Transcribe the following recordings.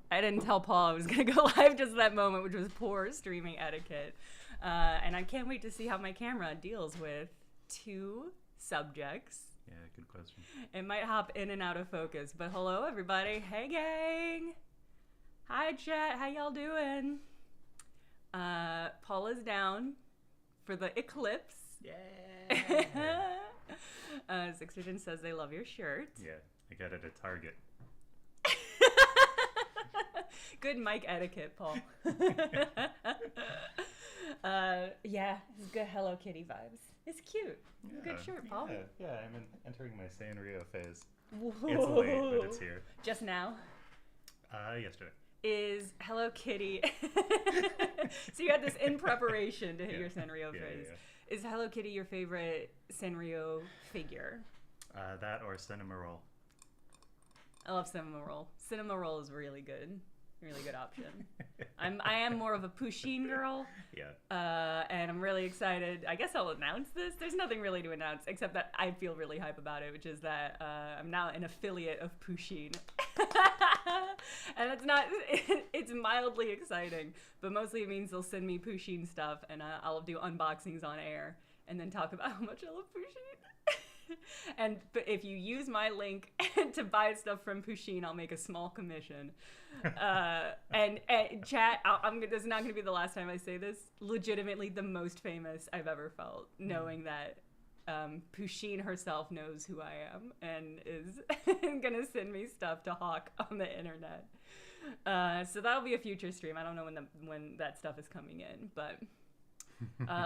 I didn't tell Paul I was going to go live just that moment, which was poor streaming etiquette. And I can't wait to see how my camera deals with 2 subjects. Yeah, good question. It might hop in and out of focus, but hello, everybody. Hey, gang. Hi, chat. How y'all doing? Paul is down for the Eclipse. Yeah. Sixerton says they love your shirt. Yeah, I got it at Target. Good mic etiquette, Paul. Yeah, it's good Hello Kitty vibes. It's cute. Yeah, Good shirt, Paul. Yeah, I'm entering my Sanrio phase. Whoa. It's late, but it's here. Just now? Yesterday. Is Hello Kitty... So you had this in preparation to hit your Sanrio phase. Yeah. Is Hello Kitty your favorite Sanrio figure? That or Cinnamoroll. I love Cinnamoroll. Cinnamoroll is really good. Really good option. I am more of a Pusheen girl. Yeah. And I'm really excited. I guess I'll announce this. There's nothing really to announce except that I feel really hype about it, which is that I'm now an affiliate of Pusheen. And it's mildly exciting, but mostly it means they'll send me Pusheen stuff and I'll do unboxings on air and then talk about how much I love Pusheen. But if you use my link to buy stuff from Pusheen, I'll make a small commission. And chat, this is not going to be the last time I say this. Legitimately the most famous I've ever felt, knowing that Pusheen herself knows who I am and is going to send me stuff to hawk on the internet. So that'll be a future stream. I don't know when that stuff is coming in, but...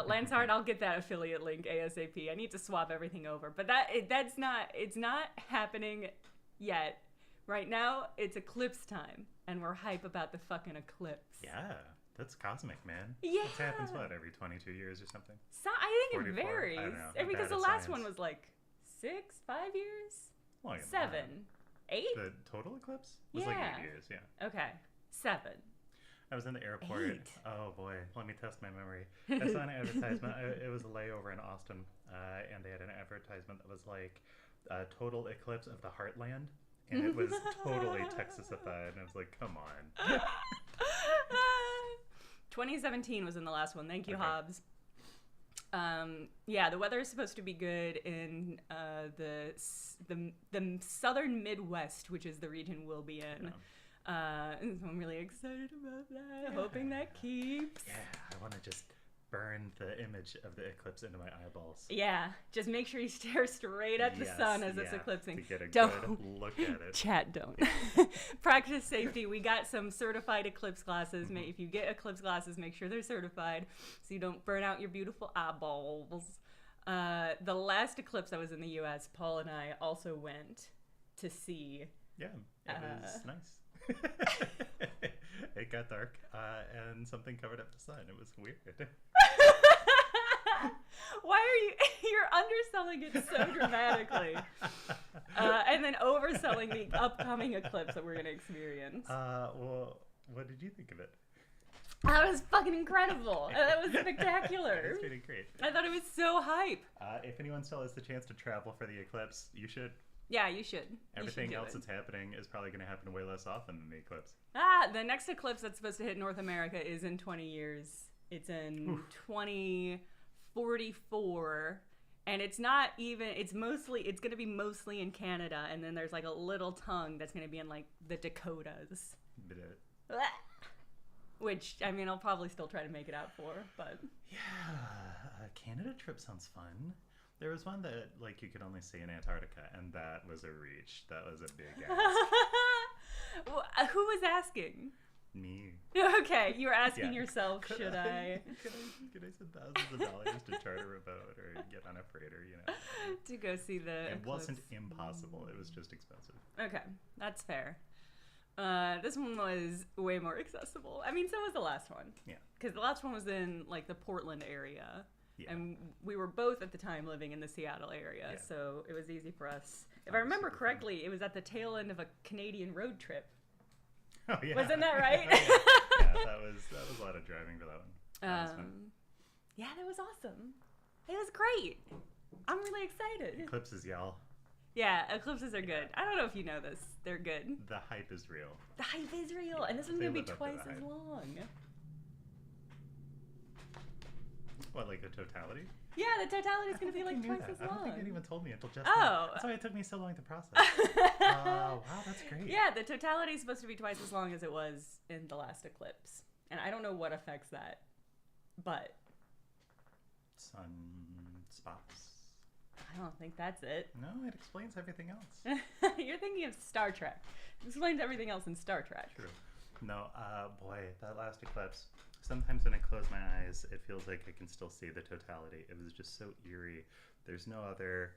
Lansard, I'll get that affiliate link ASAP. I need to swap everything over, but it's not happening yet. Right now, it's Eclipse time, and we're hype about the fucking Eclipse. Yeah, that's cosmic, man. Yeah. It happens, every 22 years or something? So I think 44? it varies. I don't know. Because the last one was like 6, 5 years? Well, 7, 8? The total eclipse was like 8 years, yeah. Okay, 7. I was in the airport. 8. Oh boy, let me test my memory. I saw an advertisement. It was a layover in Austin, and they had an advertisement that was like total eclipse of the heartland, and it was totally Texasified. And I was like, come on. 2017 was in the last one. Thank you, Okay. Hobbs. Yeah, the weather is supposed to be good in the southern Midwest, which is the region we'll be in. Yeah. So I'm really excited about that. Hoping that keeps. Yeah, I want to just burn the image of the eclipse into my eyeballs. Yeah, just make sure you stare straight at the sun as it's eclipsing. To get a Don't good look at it. Chat, don't. Practice safety. We got some certified eclipse glasses. If you get eclipse glasses, make sure they're certified so you don't burn out your beautiful eyeballs. The last eclipse I was in the U.S., Paul and I also went to see. Yeah, it was nice. It got dark, and something covered up the sun. It was weird. Why are you're underselling it so dramatically, and then overselling the upcoming eclipse that we're gonna experience? Well, what did you think of it? That was fucking incredible. That was spectacular. It was pretty great. I thought it was so hype. If anyone still has the chance to travel for the eclipse, you should. Yeah, you should. Everything else that's happening is probably going to happen way less often than the eclipse. The next eclipse that's supposed to hit North America is in 20 years. It's in 2044. And it's not even, it's going to be mostly in Canada. And then there's like a little tongue that's going to be in like the Dakotas. Which, I mean, I'll probably still try to make it out for, but. Yeah, a Canada trip sounds fun. There was one that, like, you could only see in Antarctica, and that was a reach. That was a big ask. Well, who was asking? Me. Okay, you were asking yourself, should I? Could I spend thousands of dollars to charter a boat or get on a freighter, To go see the It eclipse. wasn't impossible. It was just expensive. Okay, that's fair. This one was way more accessible. I mean, so was the last one. Yeah. Because the last one was in, like, the Portland area. Yeah. And we were both at the time living in the Seattle area, Yeah. so it was easy for us. If I remember correctly, it was at the tail end of a Canadian road trip. Oh, yeah. Wasn't that right? Yeah, that was a lot of driving for that one. That was fun. Yeah, that was awesome. It was great. I'm really excited. Eclipses, y'all. Yeah, eclipses are good. I don't know if you know this. They're good. The hype is real. The hype is real, Yeah, and this one's they gonna be live up to twice the as hype. long. What, like the totality? Yeah, the totality is gonna be I like knew twice that. as I don't think long. anyone told me until just Oh. now. That's why it took me so long to process. Wow, that's great. Yeah, the totality is supposed to be twice as long as it was in the last eclipse, and I don't know what affects that, but Sunspots. I don't think that's it. No, it explains everything else. You're thinking of Star Trek. It explains everything else in Star Trek. True. No, boy, that last eclipse. Sometimes when I close my eyes, it feels like I can still see the totality. It was just so eerie. There's no other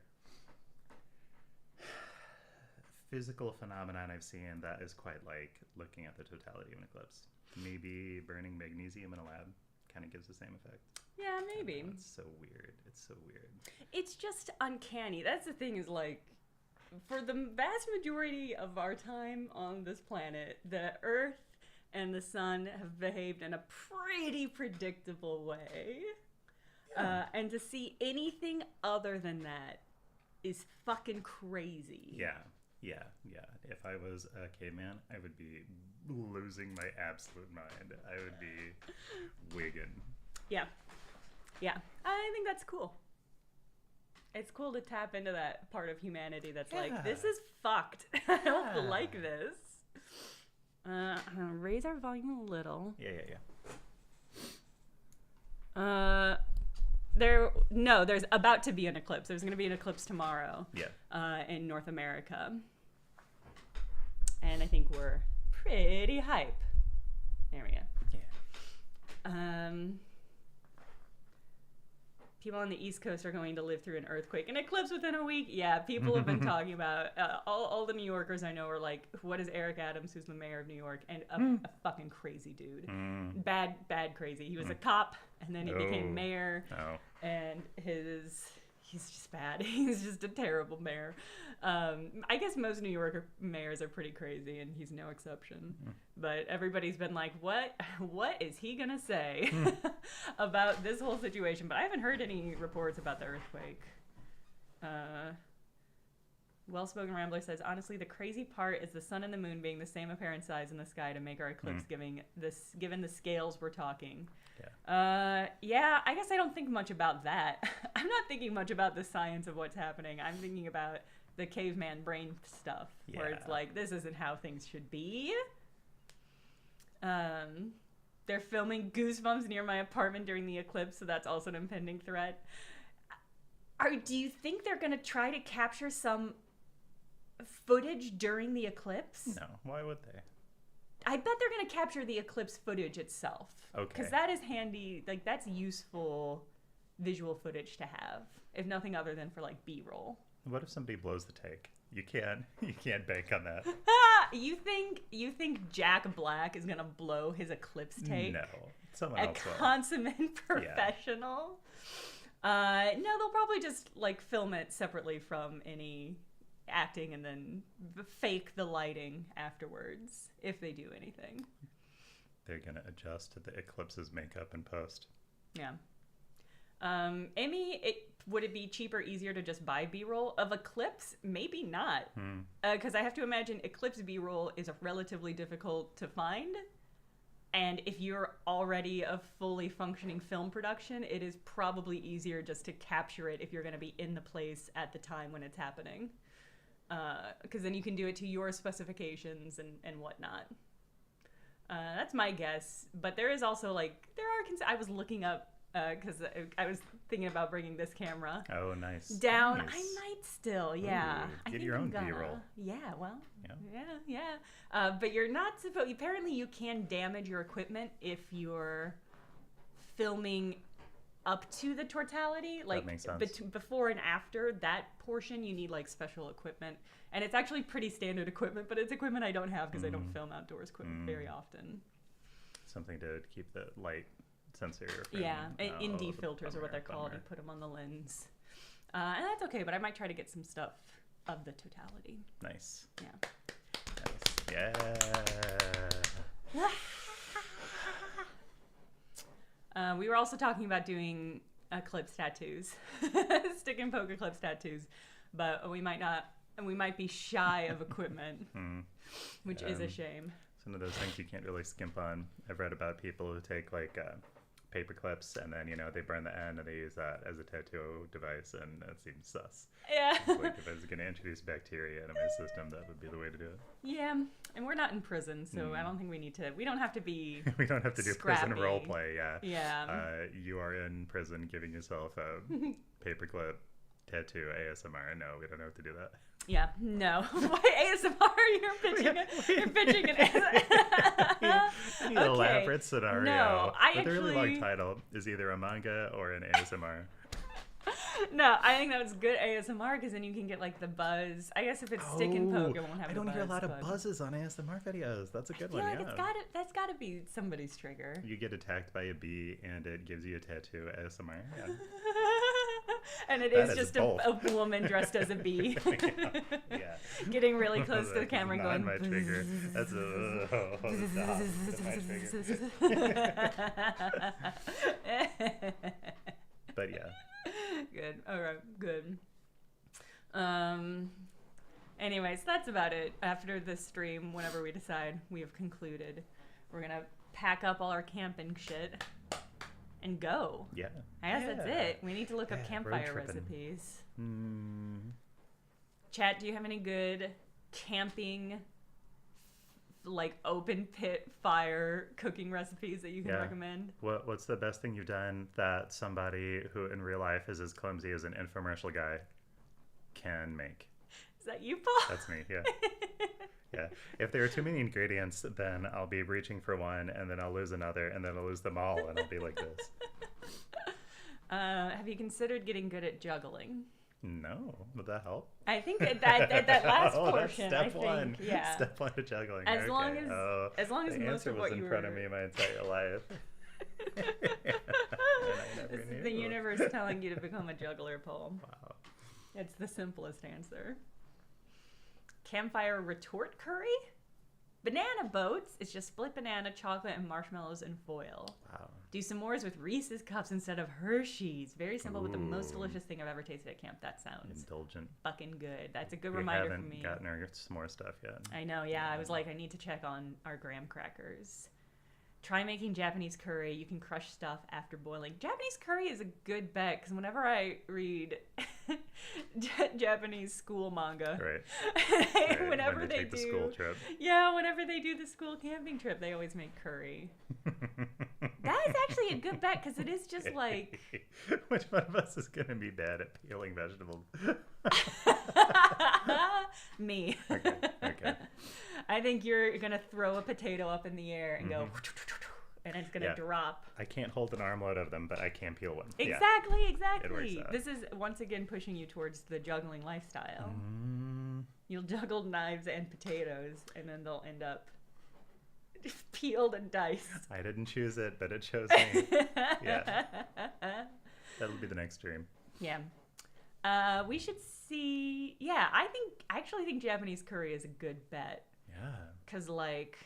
physical phenomenon I've seen that is quite like looking at the totality of an eclipse. Maybe burning magnesium in a lab kind of gives the same effect. Yeah, maybe. It's so weird. It's so weird. It's just uncanny. That's the thing is like, for the vast majority of our time on this planet, the Earth and the sun have behaved in a pretty predictable way. Yeah. And to see anything other than that is fucking crazy. Yeah. If I was a caveman, I would be losing my absolute mind. I would be wigging. Yeah. I think that's cool. It's cool to tap into that part of humanity that's like, this is fucked. I don't like this. I'm gonna raise our volume a little. Yeah. There's about to be an eclipse. There's gonna be an eclipse tomorrow. Yeah. In North America. And I think we're pretty hype. There we go. Yeah. People on the East Coast are going to live through an earthquake. An eclipse within a week? Yeah, people have been talking about all the New Yorkers I know are like, what is Eric Adams, who's the mayor of New York, and a fucking crazy dude. Bad crazy. He was a cop, and then he became mayor, and he's just bad. He's just a terrible mayor. I guess most New York mayors are pretty crazy, and he's no exception. But everybody's been like, what is he gonna say about this whole situation? But I haven't heard any reports about the earthquake. Well-spoken Rambler says, honestly, the crazy part is the sun and the moon being the same apparent size in the sky to make our eclipse, given the scales we're talking. Yeah, I guess I don't think much about that. I'm not thinking much about the science of what's happening. I'm thinking about the caveman brain stuff, where it's like, this isn't how things should be. They're filming Goosebumps near my apartment during the eclipse, so that's also an impending threat. Do you think they're going to try to capture some footage during the eclipse? No, why would they? I bet they're going to capture the eclipse footage itself. Okay. Because that is handy, like that's useful visual footage to have, if nothing other than for like B-roll. What if somebody blows the take? You can't bank on that. You think Jack Black is going to blow his eclipse take? No, someone else will. A consummate professional? Yeah. No, they'll probably just like film it separately from any acting and then fake the lighting afterwards, if they do anything. They're going to adjust to the eclipse's makeup and post. Yeah. Amy, would it be cheaper, easier to just buy B-roll of Eclipse? Maybe not. Because I have to imagine Eclipse B-roll is relatively difficult to find. And if you're already a fully functioning film production, it is probably easier just to capture it if you're going to be in the place at the time when it's happening. Because then you can do it to your specifications and whatnot. That's my guess. But there is also I was looking up, because I was thinking about bringing this camera. Oh, nice. Down. Nice. I might still, yeah. Ooh, get your own B-roll. Yeah, well, yeah. But you're not supposed, apparently you can damage your equipment if you're filming up to the totality. Like, that makes sense. Before and after that portion, you need like special equipment. And it's actually pretty standard equipment, but it's equipment I don't have because I don't film outdoors equipment very often. Something to keep the light sensor. Yeah, ND filters are what they're called. You put them on the lens. And that's okay, but I might try to get some stuff of the totality. Nice. Yeah. Nice. Yeah. We were also talking about doing Eclipse tattoos. Stick and poke Eclipse tattoos. But we might not And we might be shy of equipment, which is a shame. It's one of those things you can't really skimp on. I've read about people who take like paper clips and then, they burn the end and they use that as a tattoo device, and that seems sus. Yeah. It's like if I was going to introduce bacteria into my system, that would be the way to do it. Yeah, and we're not in prison, so I don't think we need to. We don't have to be. We don't have to do scrappy. prison role play. Yeah. Yeah. You are in prison giving yourself a paperclip tattoo ASMR. No, we don't have to do that. Yeah, no. Why ASMR? You're pitching an ASMR. Any elaborate scenario No, with a really long title is either a manga or an ASMR. No, I think that's good ASMR because then you can get like the buzz. I guess if it's stick and poke, it won't have. I don't hear a lot of buzzes on ASMR videos. That's a good one. Like that's got to be somebody's trigger. You get attacked by a bee and it gives you a tattoo ASMR. Yeah. And it is just a woman dressed as a bee. Yeah. Getting really close to the camera and going. My trigger. That's my trigger. But yeah. Good. All right. Good. Anyways, that's about it. After this stream, whenever we decide we have concluded, we're gonna pack up all our camping shit and go. Yeah. I guess that's it. We need to look up campfire recipes. Chat, do you have any good camping, like open pit fire cooking recipes that you can recommend? What's the best thing you've done that somebody who in real life is as clumsy as an infomercial guy can make? Is that you, Paul? That's me, yeah. Yeah. If there are too many ingredients, then I'll be reaching for one, and then I'll lose another, and then I'll lose them all, and I'll be like this. Have you considered getting good at juggling? No. Would that help? I think that last portion. That's step one. Yeah. Step one to juggling. As long as most of what you were. The answer was in front of me my entire life. This is the universe telling you to become a juggler, Paul. Wow. It's the simplest answer. Campfire retort curry? Banana boats. It's just split banana, chocolate, and marshmallows in foil. Wow. Do some s'mores with Reese's cups instead of Hershey's. Very simple, but the most delicious thing I've ever tasted at camp. That sounds indulgent. Fucking good. That's a good reminder for me. We haven't gotten our s'more stuff yet. I know, yeah. I was like, I need to check on our graham crackers. Try making Japanese curry. You can crush stuff after boiling. Japanese curry is a good bet because whenever I read Japanese school manga, right. whenever they do the school trip, whenever they do the school camping trip, they always make curry. That is actually a good bet because it is just like. Which one of us is gonna be bad at peeling vegetables? Me. Okay. I think you're gonna throw a potato up in the air and go, and it's gonna drop. I can't hold an armload of them, but I can peel one. Exactly. It works out. This is once again pushing you towards the juggling lifestyle. You'll juggle knives and potatoes, and then they'll end up peeled and diced. I didn't choose it, but it chose me. Yeah. That'll be the next stream. Yeah. We should see. Yeah, I actually think Japanese curry is a good bet. Yeah. Because, like,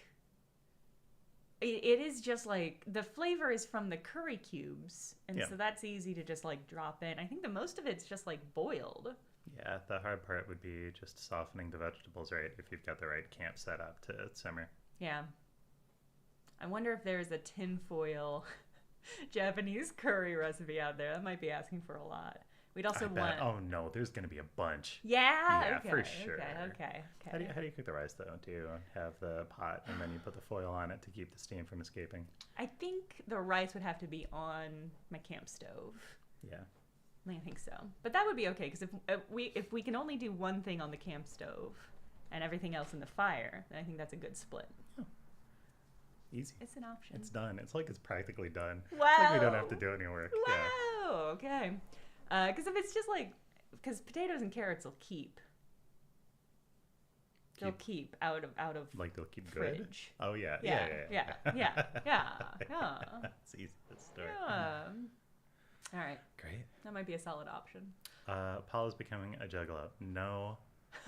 it is just, like, the flavor is from the curry cubes. And so that's easy to just, like, drop in. I think the most of it's just, like, boiled. Yeah, the hard part would be just softening the vegetables right if you've got the right camp set up to simmer. Yeah. I wonder if there's a tinfoil Japanese curry recipe out there. That might be asking for a lot. We'd also want. Oh no, there's gonna be a bunch. Yeah. Okay, for sure. Okay. How do you cook the rice though? Do you have the pot and then you put the foil on it to keep the steam from escaping? I think the rice would have to be on my camp stove. Yeah. I think so, but that would be okay because if we can only do one thing on the camp stove and everything else in the fire, then I think that's a good split. Oh. Easy. It's an option. It's done. It's like it's practically done. Wow. It's like we don't have to do any work. Wow. Yeah. Okay. Because if it's just like, because potatoes and carrots will keep. They'll keep out of like they'll keep fridge. Good. Oh yeah. Yeah. It's easy to start. Yeah. All right. Great. That might be a solid option. Paul is becoming a juggalo. No.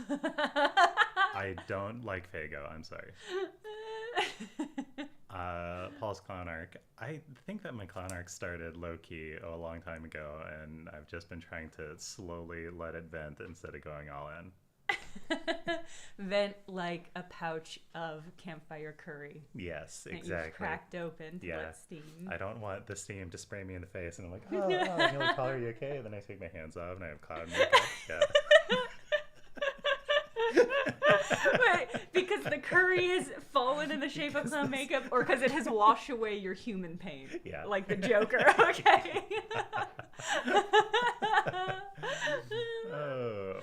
I don't like Fago. I'm sorry. Paul's clown arc. I think that my clown arc started low-key a long time ago, and I've just been trying to slowly let it vent instead of going all in. vent like a pouch of campfire curry. Yes, That exactly. you've cracked open to let steam. I don't want the steam to spray me in the face, and I'm like, oh, and you're like, Paul, are you okay? And then I take my hands off, and I have cloud makeup. Yeah. Wait, because the curry has fallen in the shape of clown makeup, or because it has washed away your human pain? Yeah. Like the Joker. Okay. Oh.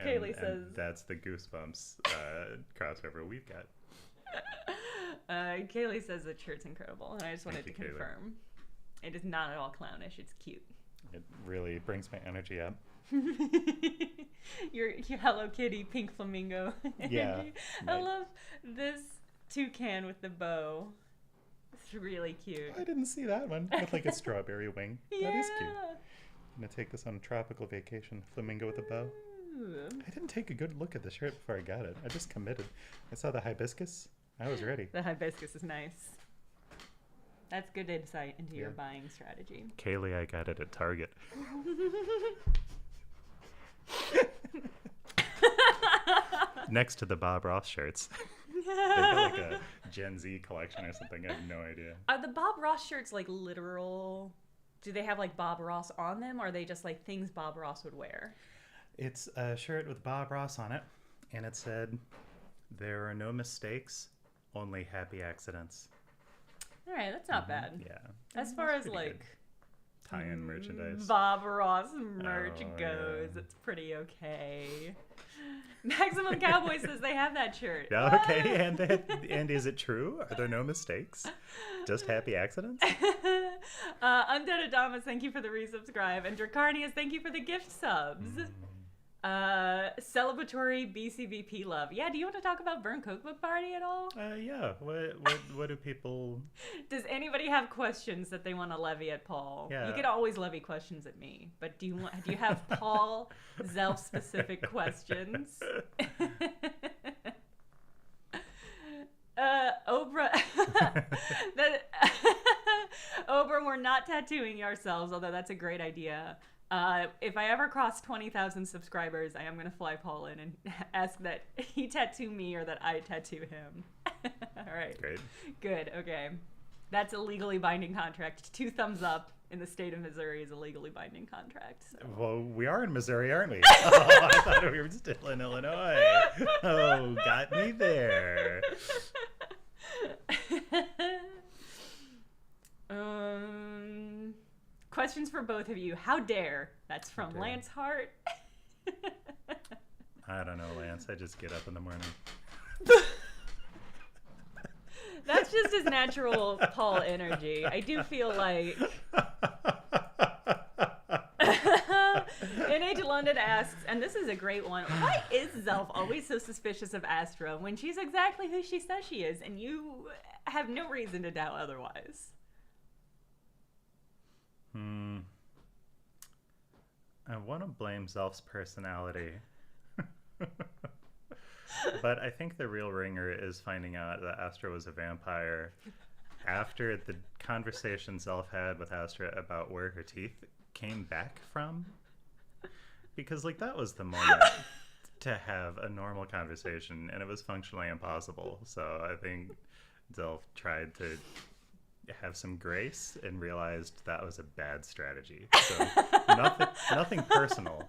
Kaylee says. And that's the Goosebumps crossover we've got. Kaylee says the shirt's incredible, and I just wanted to Kaylee. confirm. It is not at all clownish. It's cute. It really brings my energy up. your Hello Kitty pink flamingo energy. Yeah. I love this toucan with the bow. It's really cute. I didn't see that one with like a strawberry wing. Yeah. That is cute. I'm gonna take this on a tropical vacation. Flamingo with a bow. Ooh. I didn't take a good look at the shirt before I got it. I just committed. I saw the hibiscus. I was ready. The hibiscus is nice. That's good insight into your Yeah. buying strategy. Kaylee, I got it at Target. Next to the Bob Ross shirts. They got like a Gen Z collection or something. I have no idea. Are the Bob Ross shirts like literal? Do they have like Bob Ross on them, or are they just like things Bob Ross would wear? It's a shirt with Bob Ross on it, and it said, "There are no mistakes, only happy accidents." All right, that's not bad. Yeah. As far as pretty like good. Tie-in merchandise. Bob Ross merch Oh, goes, yeah. it's pretty okay. Maximum Cowboy says they have that shirt. Yeah, okay, and is it true? Are there no mistakes? Just happy accidents? Undead Adamas, thank you for the resubscribe. And Dracarnius, thank you for the gift subs. Celebratory BCBP love. Yeah, do you want to talk about Burn Cookbook Party at all? Yeah. What do people... Does anybody have questions that they want to levy at Paul? Yeah. You could always levy questions at me, but do you have Paul Zelf specific questions? Oprah, Oprah, we're not tattooing ourselves, although that's a great idea. If I ever cross 20,000 subscribers, I am going to fly Paul in and ask that he tattoo me or that I tattoo him. All right. Great. Good. Okay. That's a legally binding contract. 2 thumbs up in the state of Missouri is a legally binding contract. So. Well, we are in Missouri, aren't we? Oh, I thought we were still in Illinois. Oh, got me there. Questions for both of you. How dare? That's from dare. Lance Hart. I don't know, Lance. I just get up in the morning. That's just his natural Paul energy. I do feel like... NH London asks, and this is a great one, why is Zelf always so suspicious of Astra when she's exactly who she says she is and you have no reason to doubt otherwise? I want to blame Zelf's personality. But I think the real ringer is finding out that Astra was a vampire after the conversation Zelf had with Astra about where her teeth came back from. Because, like, that was the moment to have a normal conversation, and it was functionally impossible. So I think Zelf tried to have some grace and realized that was a bad strategy. So nothing personal.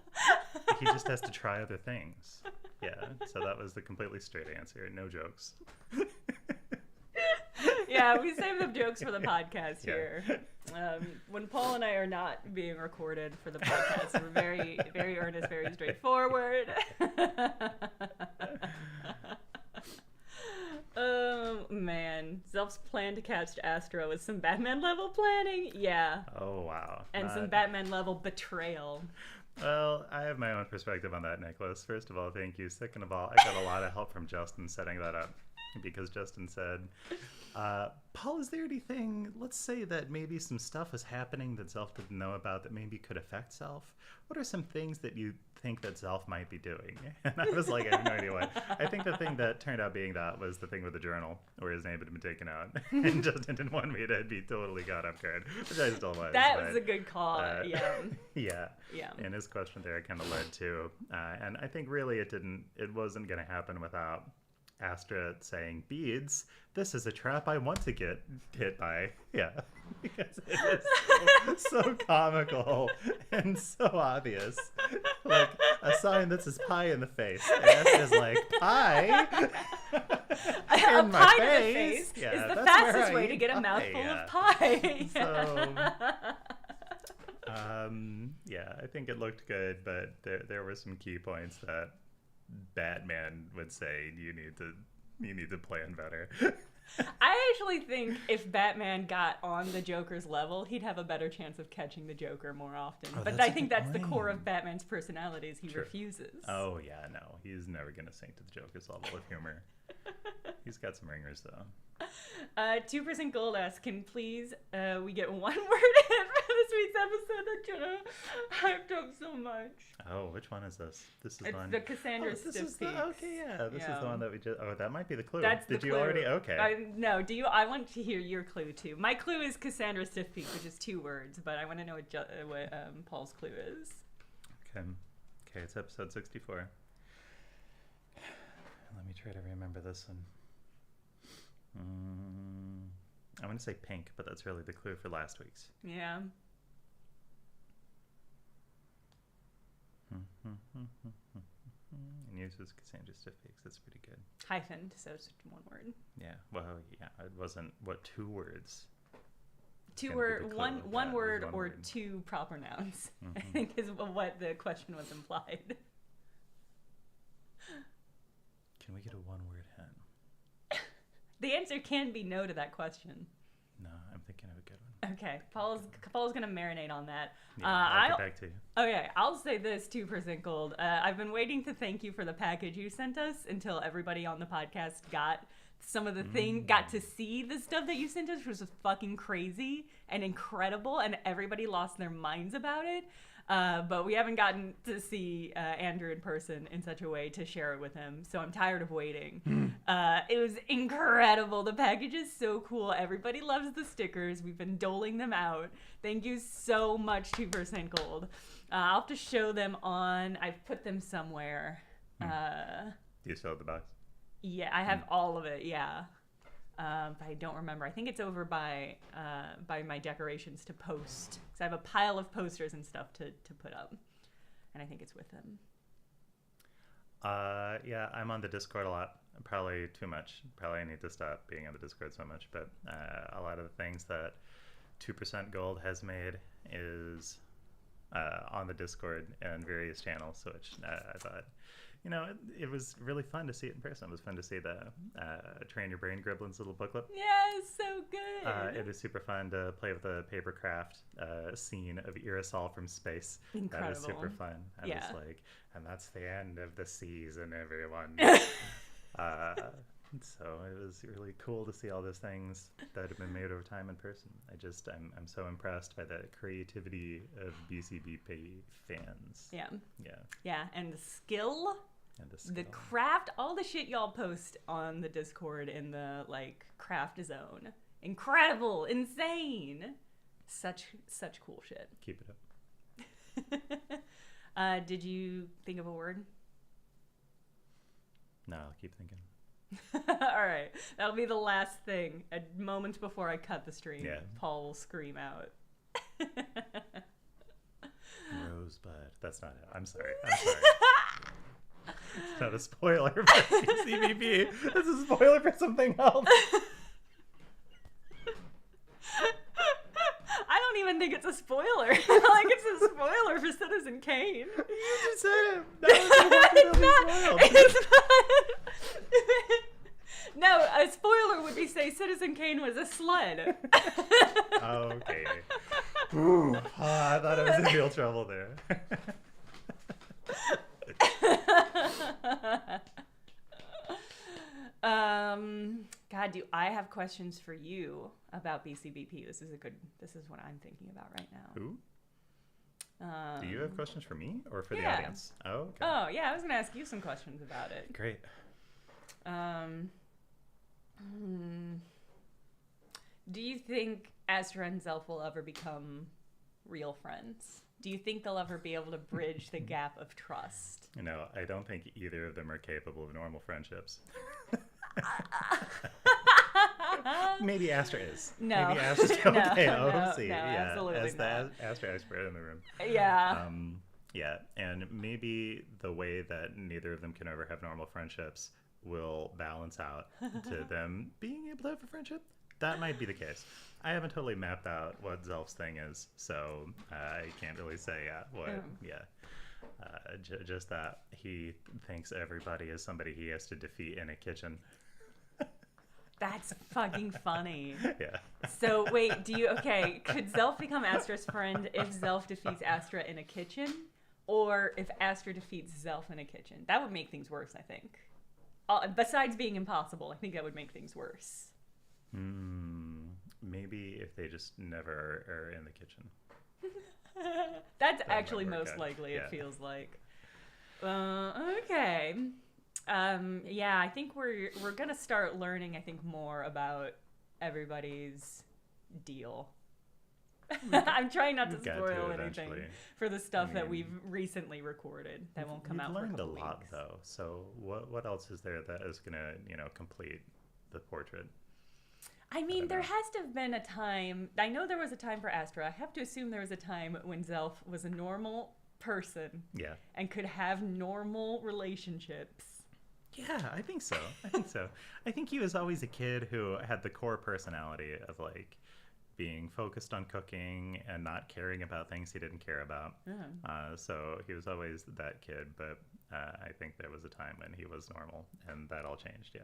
He just has to try other things. Yeah, so that was the completely straight answer. No jokes. Yeah, we save the jokes for the podcast Yeah. here. When Paul and I are not being recorded for the podcast, we're very, very earnest, very straightforward. Oh, man. Zelf's plan to catch Astro is some Batman level planning? Yeah. Oh, wow. And some Batman level betrayal. Well, I have my own perspective on that, Nicholas. First of all, thank you. Second of all, I got a lot of help from Justin setting that up. Because Justin said, Paul, is there anything, let's say that maybe some stuff is happening that Zelf didn't know about that maybe could affect Zelf? What are some things that you think that Zelf might be doing? And I was like, I have no idea what. I think the thing that turned out being that was the thing with the journal where his name had been taken out and just didn't want me to be totally caught off guard, which I still was. That was a good call, yeah. Yeah. And his question there kind of led to, and I think really it wasn't going to happen without Astra saying, "Beads, this is a trap I want to get hit by." Yeah, because it is so comical and so obvious. Like a sign that says pie in the face. And Astra's like, pie? A in pie my to the face Yeah, is the that's fastest where I way to eat get a pie. mouthful of pie. Yeah, I think it looked good, but there were some key points that Batman would say you need to plan better. I actually think if Batman got on the Joker's level, he'd have a better chance of catching the Joker more often. Oh, but that's I a think good that's the point. core of Batman's personality is he True. refuses. Oh yeah, no, he's never gonna sink to the Joker's level of humor. He's got some ringers though. 2% Gold asks, can please we get one word in for this week's episode that Jenna hyped up so much? Oh, which one is this? This is It's one. the Cassandra this Stiff is the, Peaks. okay, yeah. This is the one that we just. Oh, that might be the clue. That's Did the you clue. already? Okay. No, do you? I want to hear your clue too. My clue is Cassandra Stiff Peaks, which is 2 words, but I want to know what Paul's clue is. Okay. Okay, it's episode 64. Let me try to remember this one. I'm going to say pink, but that's really the clue for last week's. Yeah. And uses Cassandra Stiff Peaks. That's pretty good. Hyphened, so it's 1 word. Yeah. Well, yeah. It wasn't, what, 2 words? Two word, clue. one That was word one or word. 2 proper nouns, I think is what the question was implied. Can we get a 1-word hint? The answer can be no to that question. No, I'm thinking of a good one. Okay, Paul's gonna marinate on that. Yeah, I'll get back to you. Okay, I'll say this, 2% Gold. I've been waiting to thank you for the package you sent us until everybody on the podcast got some of the got to see the stuff that you sent us, which was fucking crazy and incredible, and everybody lost their minds about it. But we haven't gotten to see Andrew in person in such a way to share it with him, so I'm tired of waiting. It was incredible. The package is so cool. Everybody loves the stickers. We've been doling them out. Thank you so much, 2% Gold. I'll have to show them on... I've put them somewhere. Do you still have the box? Yeah, I have all of it, yeah. But I don't remember. I think it's over by my decorations to post. Because I have a pile of posters and stuff to put up. And I think it's with them. Yeah, I'm on the Discord a lot. Probably too much. Probably I need to stop being on the Discord so much. But a lot of the things that 2% Gold has made is on the Discord and various channels, which I thought... You know, it was really fun to see it in person. It was fun to see the Train Your Brain Gremlins little booklet. Yeah, it's so good. It was super fun to play with the paper craft scene of Irisol from space. Incredible. That was super fun. I Yeah. was like, and that's the end of the season, everyone. So it was really cool to see all those things that have been made over time in person. I'm so impressed by the creativity of BCBP fans. Yeah. Yeah. Yeah, and the skill... And The craft, all the shit y'all post on the Discord in the craft zone. Incredible, insane. Such cool shit. Keep it up. Did you think of a word? No, I'll keep thinking. All right, that'll be the last thing. At moments before I cut the stream, Yeah. Paul will scream out. Rosebud. That's not it. I'm sorry. It's not a spoiler for BCBP. It's a spoiler for something else. I don't even think it's a spoiler. It's a spoiler for Citizen Kane. You just said it. It's not. No, a spoiler would be say Citizen Kane was a sled. Okay. Ooh, I thought I was in real trouble there. God, do I have questions for you about BCBP? This is what I'm thinking about right now. Who? Do you have questions for me or for the yeah. audience? Oh, okay. Oh, yeah, I was going to ask you some questions about it. Great. Do you think Astra and Zelf will ever become real friends? Do you think they'll ever be able to bridge the gap of trust? No, I don't think either of them are capable of normal friendships. Maybe Astra is. No. Maybe Astra's okay. No, We'll see. no, Yeah, absolutely as the not. Astra expert in the room. Yeah. Yeah, and maybe the way that neither of them can ever have normal friendships will balance out to them being able to have a friendship. That might be the case. I haven't totally mapped out what Zelf's thing is, so I can't really say what. Yeah. Just that he thinks everybody is somebody he has to defeat in a kitchen. That's fucking funny. Yeah. So wait, could Zelf become Astra's friend if Zelf defeats Astra in a kitchen? Or if Astra defeats Zelf in a kitchen? That would make things worse, I think. Besides being impossible, I think that would make things worse. Maybe if they just never are in the kitchen. That's That actually might work most out. likely, Yeah. it feels like. Okay. Yeah, I think we're gonna start learning, I think, more about everybody's deal. I'm trying not to We've got spoil to anything eventually. for the stuff I that mean, we've recently recorded that won't come We've out for a learned a couple lot, weeks. though. So what else is there that is gonna complete the portrait? I mean, there know. has to have been a time. I know there was a time for Astra. I have to assume there was a time when Zelf was a normal person Yeah. and could have normal relationships. Yeah, I think so. I think he was always a kid who had the core personality of like being focused on cooking and not caring about things he didn't care about. So he was always that kid, but I think there was a time when he was normal, and that all changed. Yeah.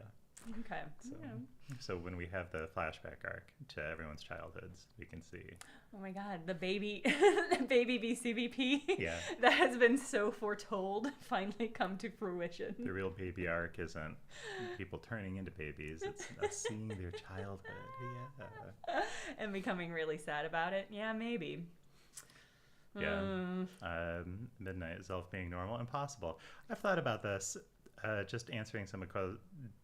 Okay. So when we have the flashback arc to everyone's childhoods, we can see. Oh my God, the baby BCBP. Yeah. That has been so foretold finally come to fruition. The real baby arc isn't people turning into babies; it's us seeing their childhood. Yeah. And becoming really sad about it. Yeah, maybe. Yeah. Midnight Zelf being normal, impossible. I've thought about this. Just answering some of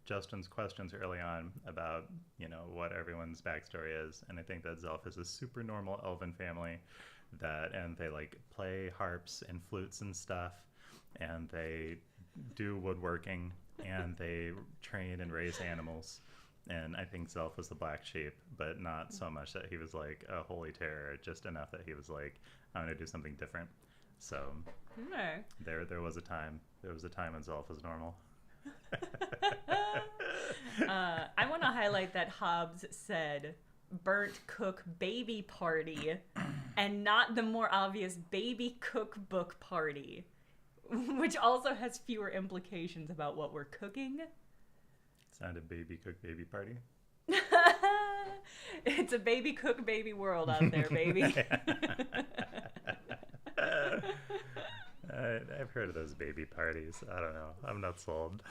Justin's questions early on about, what everyone's backstory is. And I think that Zelf is a super normal elven family and they like play harps and flutes and stuff, and they do woodworking, and they train and raise animals. And I think Zelf was the black sheep, but not so much that he was like a holy terror, just enough that he was like, I'm going to do something different. So there was a time. There was a time when Zelf was normal. I want to highlight that Hobbs said burnt cook baby party and not the more obvious baby cookbook party, which also has fewer implications about what we're cooking. Sounded baby cook baby party. It's a baby cook baby world out there, baby. I've heard of those baby parties. I don't know. I'm not sold.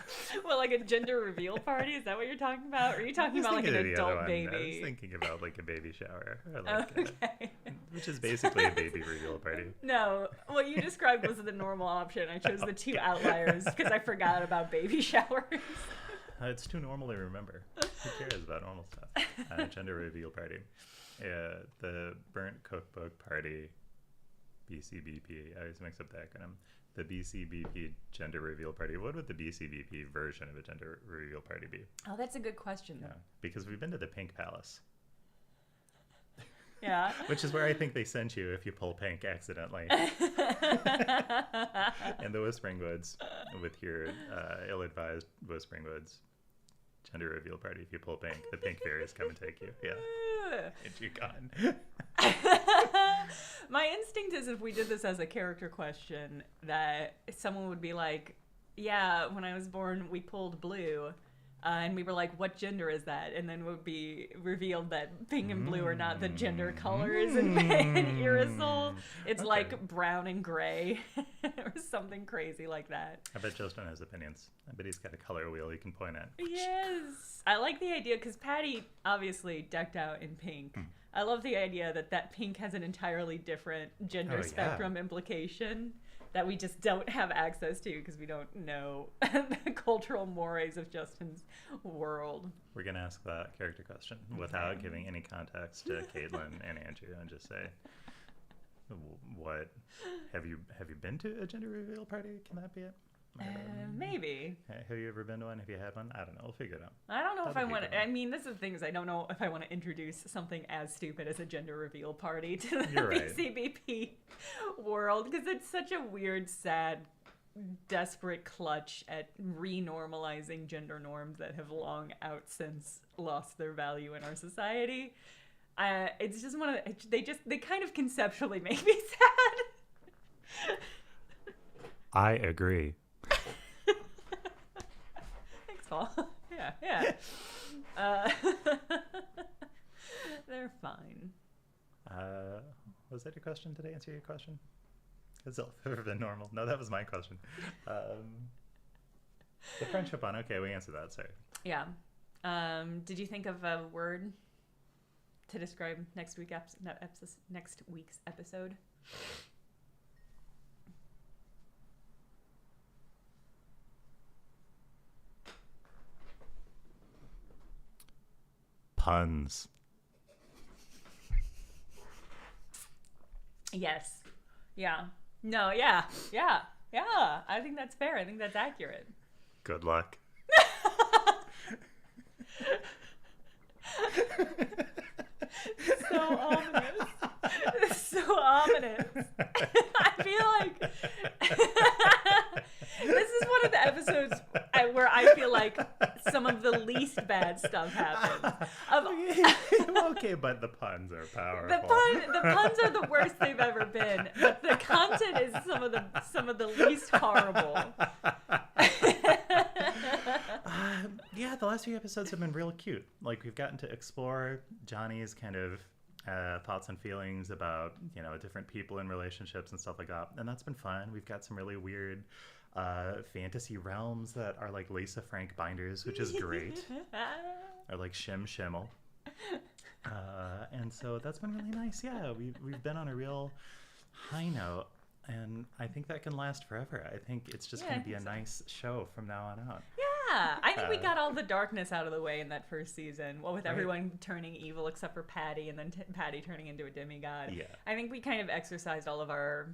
Well, like a gender reveal party? Is that what you're talking about? Or are you talking about like an adult baby? I was thinking about like a baby shower. Or like okay. Which is basically a baby reveal party. No, what you described was the normal option. I chose the two outliers because I forgot about baby showers. It's too normal to remember. Who cares about normal stuff? Gender reveal party. The burnt cookbook party. BCBP. I always mix up the acronym. The BCBP gender reveal party. What would the BCBP version of a gender reveal party be? Oh, that's a good question. Yeah, because we've been to the Pink Palace. Yeah. Which is where I think they sent you if you pull pink accidentally. And the Whispering Woods with your ill-advised Whispering Woods gender reveal party. If you pull pink, the pink fairies come and take you. Yeah. And you're gone. My instinct is if we did this as a character question, that someone would be like, yeah, when I was born, we pulled blue. And we were like, what gender is that? And then it would be revealed that pink and blue are not the gender colors in Irisol. It's like brown and gray or something crazy like that. I bet Justin has opinions. I bet he's got a color wheel he can point at. Yes. I like the idea because Patty obviously decked out in pink. I love the idea that pink has an entirely different gender spectrum implication that we just don't have access to because we don't know the cultural mores of Justin's world. We're going to ask that character question without giving any context to Caitlin and Andrew and just say, what? Have you been to a gender reveal party? Can that be it? Maybe. Have you ever been to one? Have you had one? I don't know. We'll figure it out. I don't know if I want to. I mean, this is the thing is I don't know if I want to introduce something as stupid as a gender reveal party to the BCBP world because it's such a weird, sad, desperate clutch at renormalizing gender norms that have long out since lost their value in our society. It's just one of they kind of conceptually make me sad. I agree. Thanks, Paul. Yeah. They're fine. Was that your question? Did I answer your question? Has Zelf ever been normal? No, that was my question. The friendship one. Okay, we answered that. Sorry. Yeah. Did you think of a word to describe next week's episode? Puns. Yes. Yeah. No, yeah. I think that's fair. I think that's accurate. Good luck. So ominous. So ominous. I feel like this is one of the episodes where I feel like some of the least bad stuff happens. Okay, but the puns are powerful. The puns are the worst they've ever been, but the content is some of the least horrible. Yeah, the last few episodes have been real cute. Like we've gotten to explore Johnny's kind of thoughts and feelings about different people in relationships and stuff like that, and that's been fun. We've got some really weird fantasy realms that are like Lisa Frank binders, which is great. Or like Shim Shimmel. And so that's been really nice. Yeah, we've been on a real high note, and I think that can last forever. I think it's just going to be a nice show from now on out. Yeah, I think we got all the darkness out of the way in that first season. Well, with everyone turning evil except for Patty, and then Patty turning into a demigod. Yeah. I think we kind of exercised all of our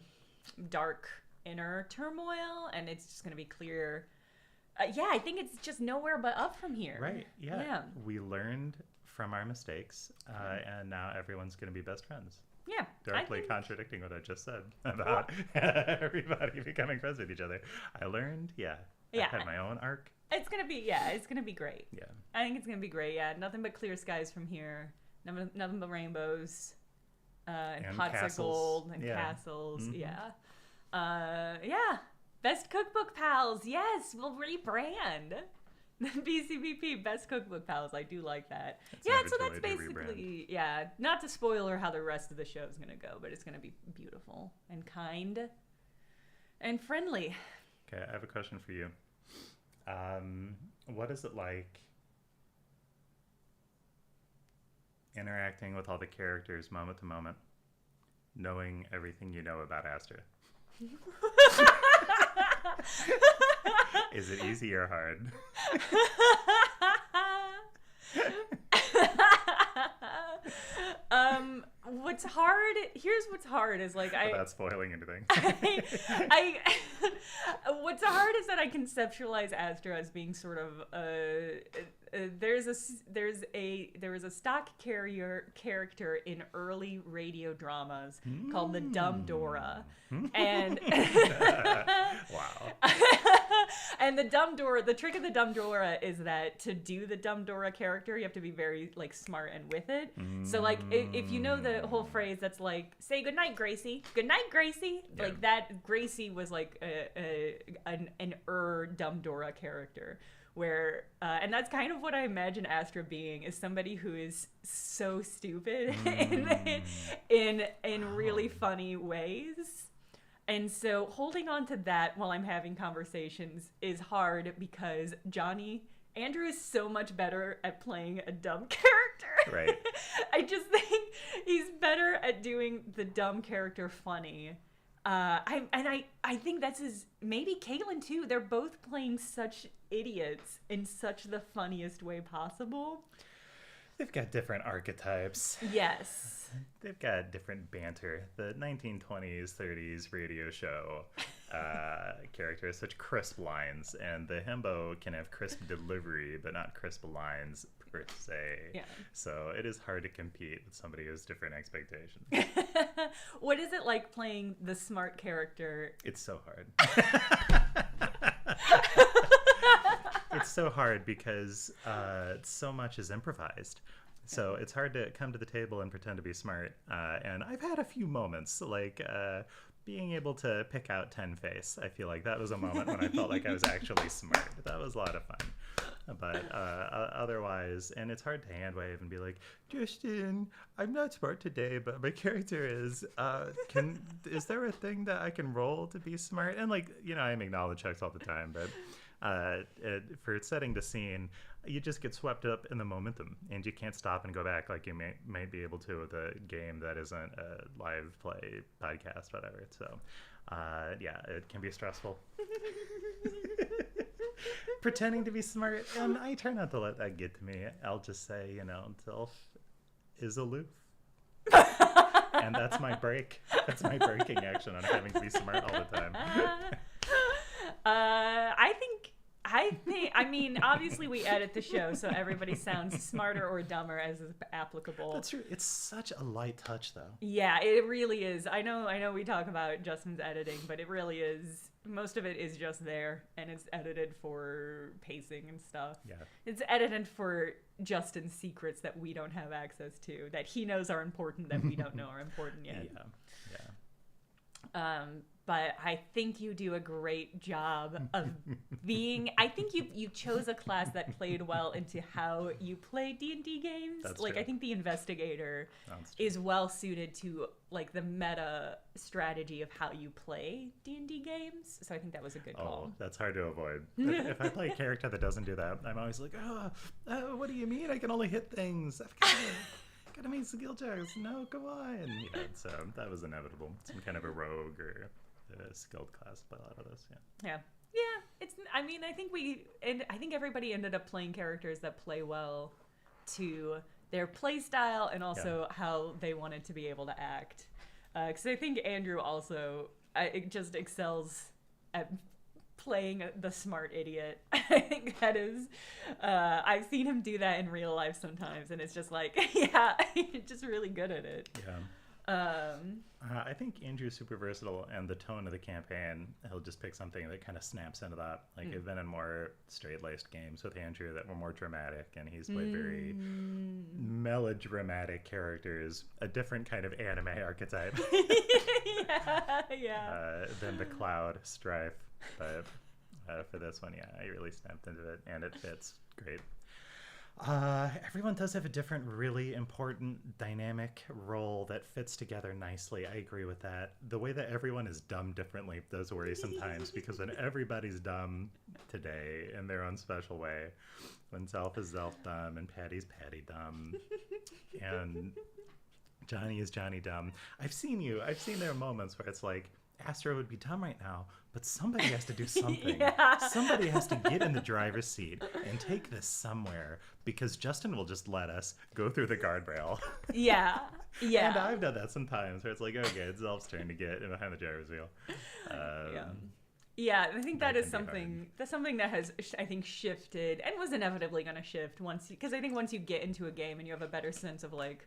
dark inner turmoil, and it's just going to be clear. I think it's just nowhere but up from here. Right. Yeah. We learned from our mistakes, and now everyone's going to be best friends. Yeah. Directly contradicting what I just said about everybody becoming friends with each other. I learned, I had my own arc. It's going to be great. Yeah. I think it's going to be great. Yeah. Nothing but clear skies from here. Nothing but rainbows, and pots castles. Of gold and castles. Mm-hmm. Yeah. Best cookbook pals. Yes, we'll rebrand. BCBP Best Cookbook Pals. I do like that. So that's basically not to spoiler how the rest of the show is going to go, but it's going to be beautiful and kind and friendly. Okay, I have a question for you. What is it like interacting with all the characters moment to moment, knowing everything you know about Astra? Is it easy or hard? What's hard? Here's what's hard is like without spoiling anything. What's hard is that I conceptualize Astra as being sort of there was a stock character in early radio dramas called the Dumb Dora, and wow. And the trick of the Dumb Dora is that to do the Dumb Dora character, you have to be very like smart and with it. So like if you know the whole phrase that's like, say goodnight, Gracie. Goodnight, Gracie. Yeah. Like that, Gracie was like an Dumb Dora character, where and that's kind of what I imagine Astra being, is somebody who is so stupid in really funny ways. And so holding on to that while I'm having conversations is hard, because Andrew is so much better at playing a dumb character. Right. I just think he's better at doing the dumb character funny. I think that's maybe Caitlin too. They're both playing such idiots in such the funniest way possible. They've got different archetypes. Yes. They've got different banter. The 1920s, 30s radio show characters, such crisp lines, and the himbo can have crisp delivery, but not crisp lines per se. Yeah. So it is hard to compete with somebody who has different expectations. What is it like playing the smart character? It's so hard. It's so hard because so much is improvised. So it's hard to come to the table and pretend to be smart. And I've had a few moments, like being able to pick out 10 Face. I feel like that was a moment when I felt like I was actually smart. That was a lot of fun. But otherwise, and it's hard to hand wave and be like, Justin, I'm not smart today, but my character is. Is there a thing that I can roll to be smart? And like, I make knowledge checks all the time, but for setting the scene, you just get swept up in the momentum, and you can't stop and go back like you might be able to with a game that isn't a live play podcast, whatever. So, yeah, it can be stressful. Pretending to be smart, and I try not to let that get to me. I'll just say, Zelf is aloof. And that's my break. That's my breaking action on having to be smart all the time. I mean, obviously we edit the show, so everybody sounds smarter or dumber as is applicable. That's true. It's such a light touch, though. Yeah, it really is. I know we talk about Justin's editing, but it really is. Most of it is just there, and it's edited for pacing and stuff. Yeah. It's edited for Justin's secrets that we don't have access to, that he knows are important, that we don't know are important yet. Yeah. But I think you do a great job of being. I think you chose a class that played well into how you play D&D games. That's true. I think the investigator is well suited to like the meta strategy of how you play D&D games. So I think that was a good call. Oh, that's hard to avoid. If I play a character that doesn't do that, I'm always like, what do you mean? I can only hit things. Gotta make skill checks. No, come on. Yeah, so that was inevitable. Some kind of a rogue or a skilled class by a lot of this. Yeah. It's. I mean, I think everybody ended up playing characters that play well to their play style and also how they wanted to be able to act. Because I think Andrew also just excels at playing the smart idiot. I think that is. I've seen him do that in real life sometimes, and it's just like, just really good at it. Yeah. I think Andrew's super versatile, and the tone of the campaign, he'll just pick something that kind of snaps into that. Like, I've been in more straight-laced games with Andrew that were more dramatic, and he's played very melodramatic characters, a different kind of anime archetype. Than the Cloud Strife. But for this one, I really snapped into it, and it fits great. Everyone does have a different, really important dynamic role that fits together nicely. I agree with that. The way that everyone is dumb differently does worry sometimes, because when everybody's dumb today in their own special way, when Zelf is Zelf dumb and Patty's Patty dumb and Johnny is Johnny dumb, I've seen there are moments where it's like, Astro would be dumb right now, but somebody has to do something. Somebody has to get in the driver's seat and take this somewhere, because Justin will just let us go through the guardrail. Yeah. And I've done that sometimes where it's like, okay, it's Zelf's turn to get in behind the driver's wheel. I think that is something that has, I think, shifted and was inevitably going to shift because I think once you get into a game and you have a better sense of like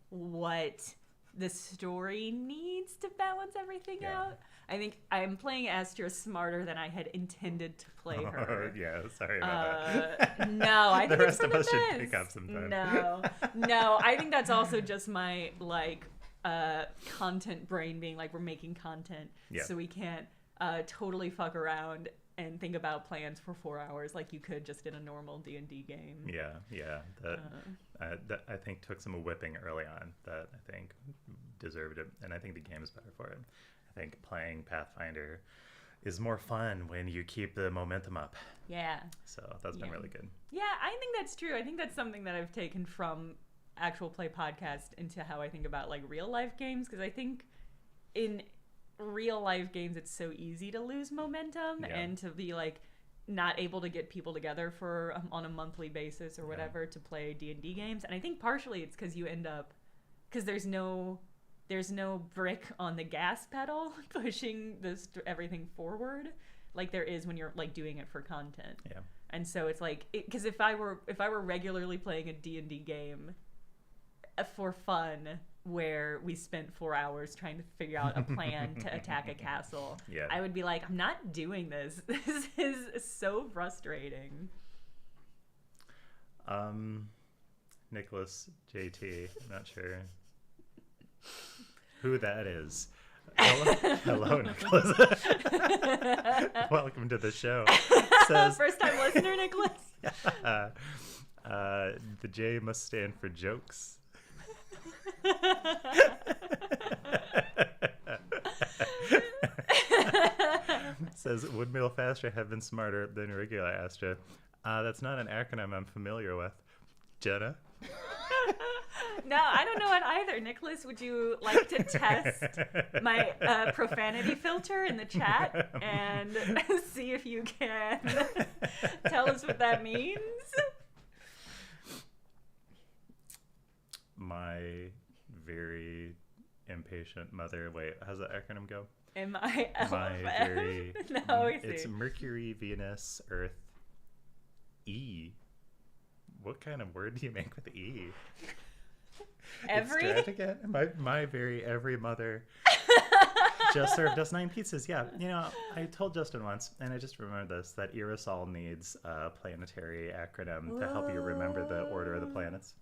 what the story needs to balance everything out. I think I'm playing Astra smarter than I had intended to play her. Sorry about that. No, I think the rest of us should pick up sometime. No, I think that's also just my content brain being like, we're making content, so we can't totally fuck around and think about plans for 4 hours like you could just in a normal D&D game. Yeah. That I think took some whipping early on that I think deserved it, and I think the game is better for it. I think playing Pathfinder is more fun when you keep the momentum up. Yeah. So that's been really good. Yeah, I think that's true. I think that's something that I've taken from Actual Play Podcast into how I think about like real life games, because I think in real life games it's so easy to lose momentum and to be like not able to get people together for on a monthly basis or whatever to play D&D games. And I think partially it's because you end up, because there's no brick on the gas pedal pushing everything forward like there is when you're like doing it for content. Yeah. And so it's like, because if I were regularly playing a D&D game for fun where we spent 4 hours trying to figure out a plan to attack a castle, I would be like, I'm not doing this. This is so frustrating. Nicholas JT, I'm not sure who that is. Hello, Nicholas. Welcome to the show. First time listener, Nicholas. The J must stand for jokes. Says, would MILF Astra have been smarter than regular Astra? That's not an acronym I'm familiar with. Jenna? No, I don't know it either. Nicholas, would you like to test my profanity filter in the chat and see if you can tell us what that means? My very impatient mother. Wait, how's that acronym go? MILF. My very. No, it's Mercury, Venus, Earth, E. What kind of word do you make with E? Every? It's again. My very every mother just served us 9 pizzas. Yeah, you know, I told Justin once, and I just remembered this, that Irisol needs a planetary acronym to help you remember the order of the planets.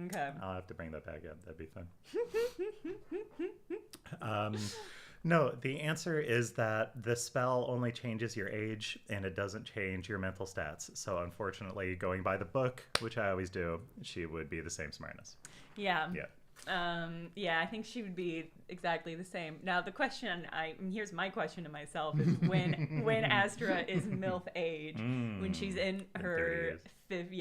Okay. I'll have to bring that back up. That'd be fun. No, the answer is that the spell only changes your age and it doesn't change your mental stats. So unfortunately, going by the book, which I always do, she would be the same smartness. Yeah. I think she would be exactly the same. Now the question, here's my question to myself, is when Astra is MILF age, when she's in her fifth,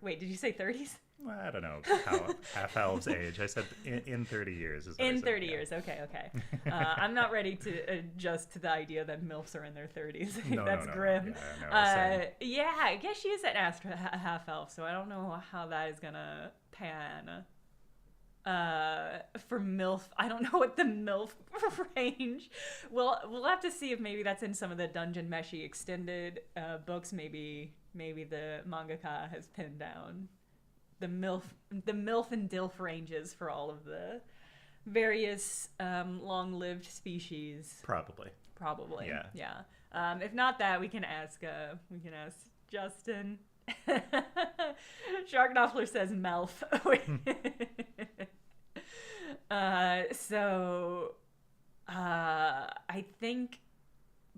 wait, did you say 30s? Well, I don't know how half elves age. I said in 30 years. Is in 30 years. Okay. I'm not ready to adjust to the idea that MILFs are in their 30s. That's grim. Yeah, I guess she is an Astra half elf, so I don't know how that is gonna pan. For MILF, I don't know what the MILF range. We'll have to see if maybe that's in some of the Dungeon Meshi extended books. Maybe the mangaka has pinned down the MILF and DILF ranges for all of the various long-lived species. Probably. Yeah. If not that, we can ask Justin. Sharknoffler says MILF. I think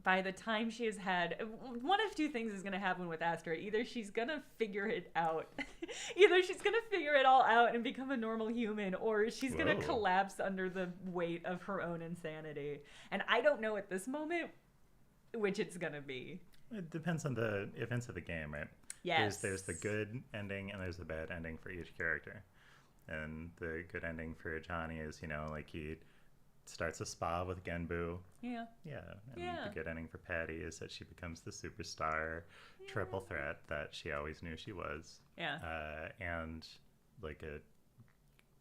by the time she has had, one of two things is going to happen with Astra. Either she's going to figure it out. Either she's going to figure it all out and become a normal human, or she's going to collapse under the weight of her own insanity. And I don't know at this moment which it's going to be. It depends on the events of the game, right? Yes. There's the good ending and there's the bad ending for each character. And the good ending for Johnny is, like he starts a spa with Genbu. Yeah. And the good ending for Patty is that she becomes the superstar triple threat that she always knew she was. Yeah. And like a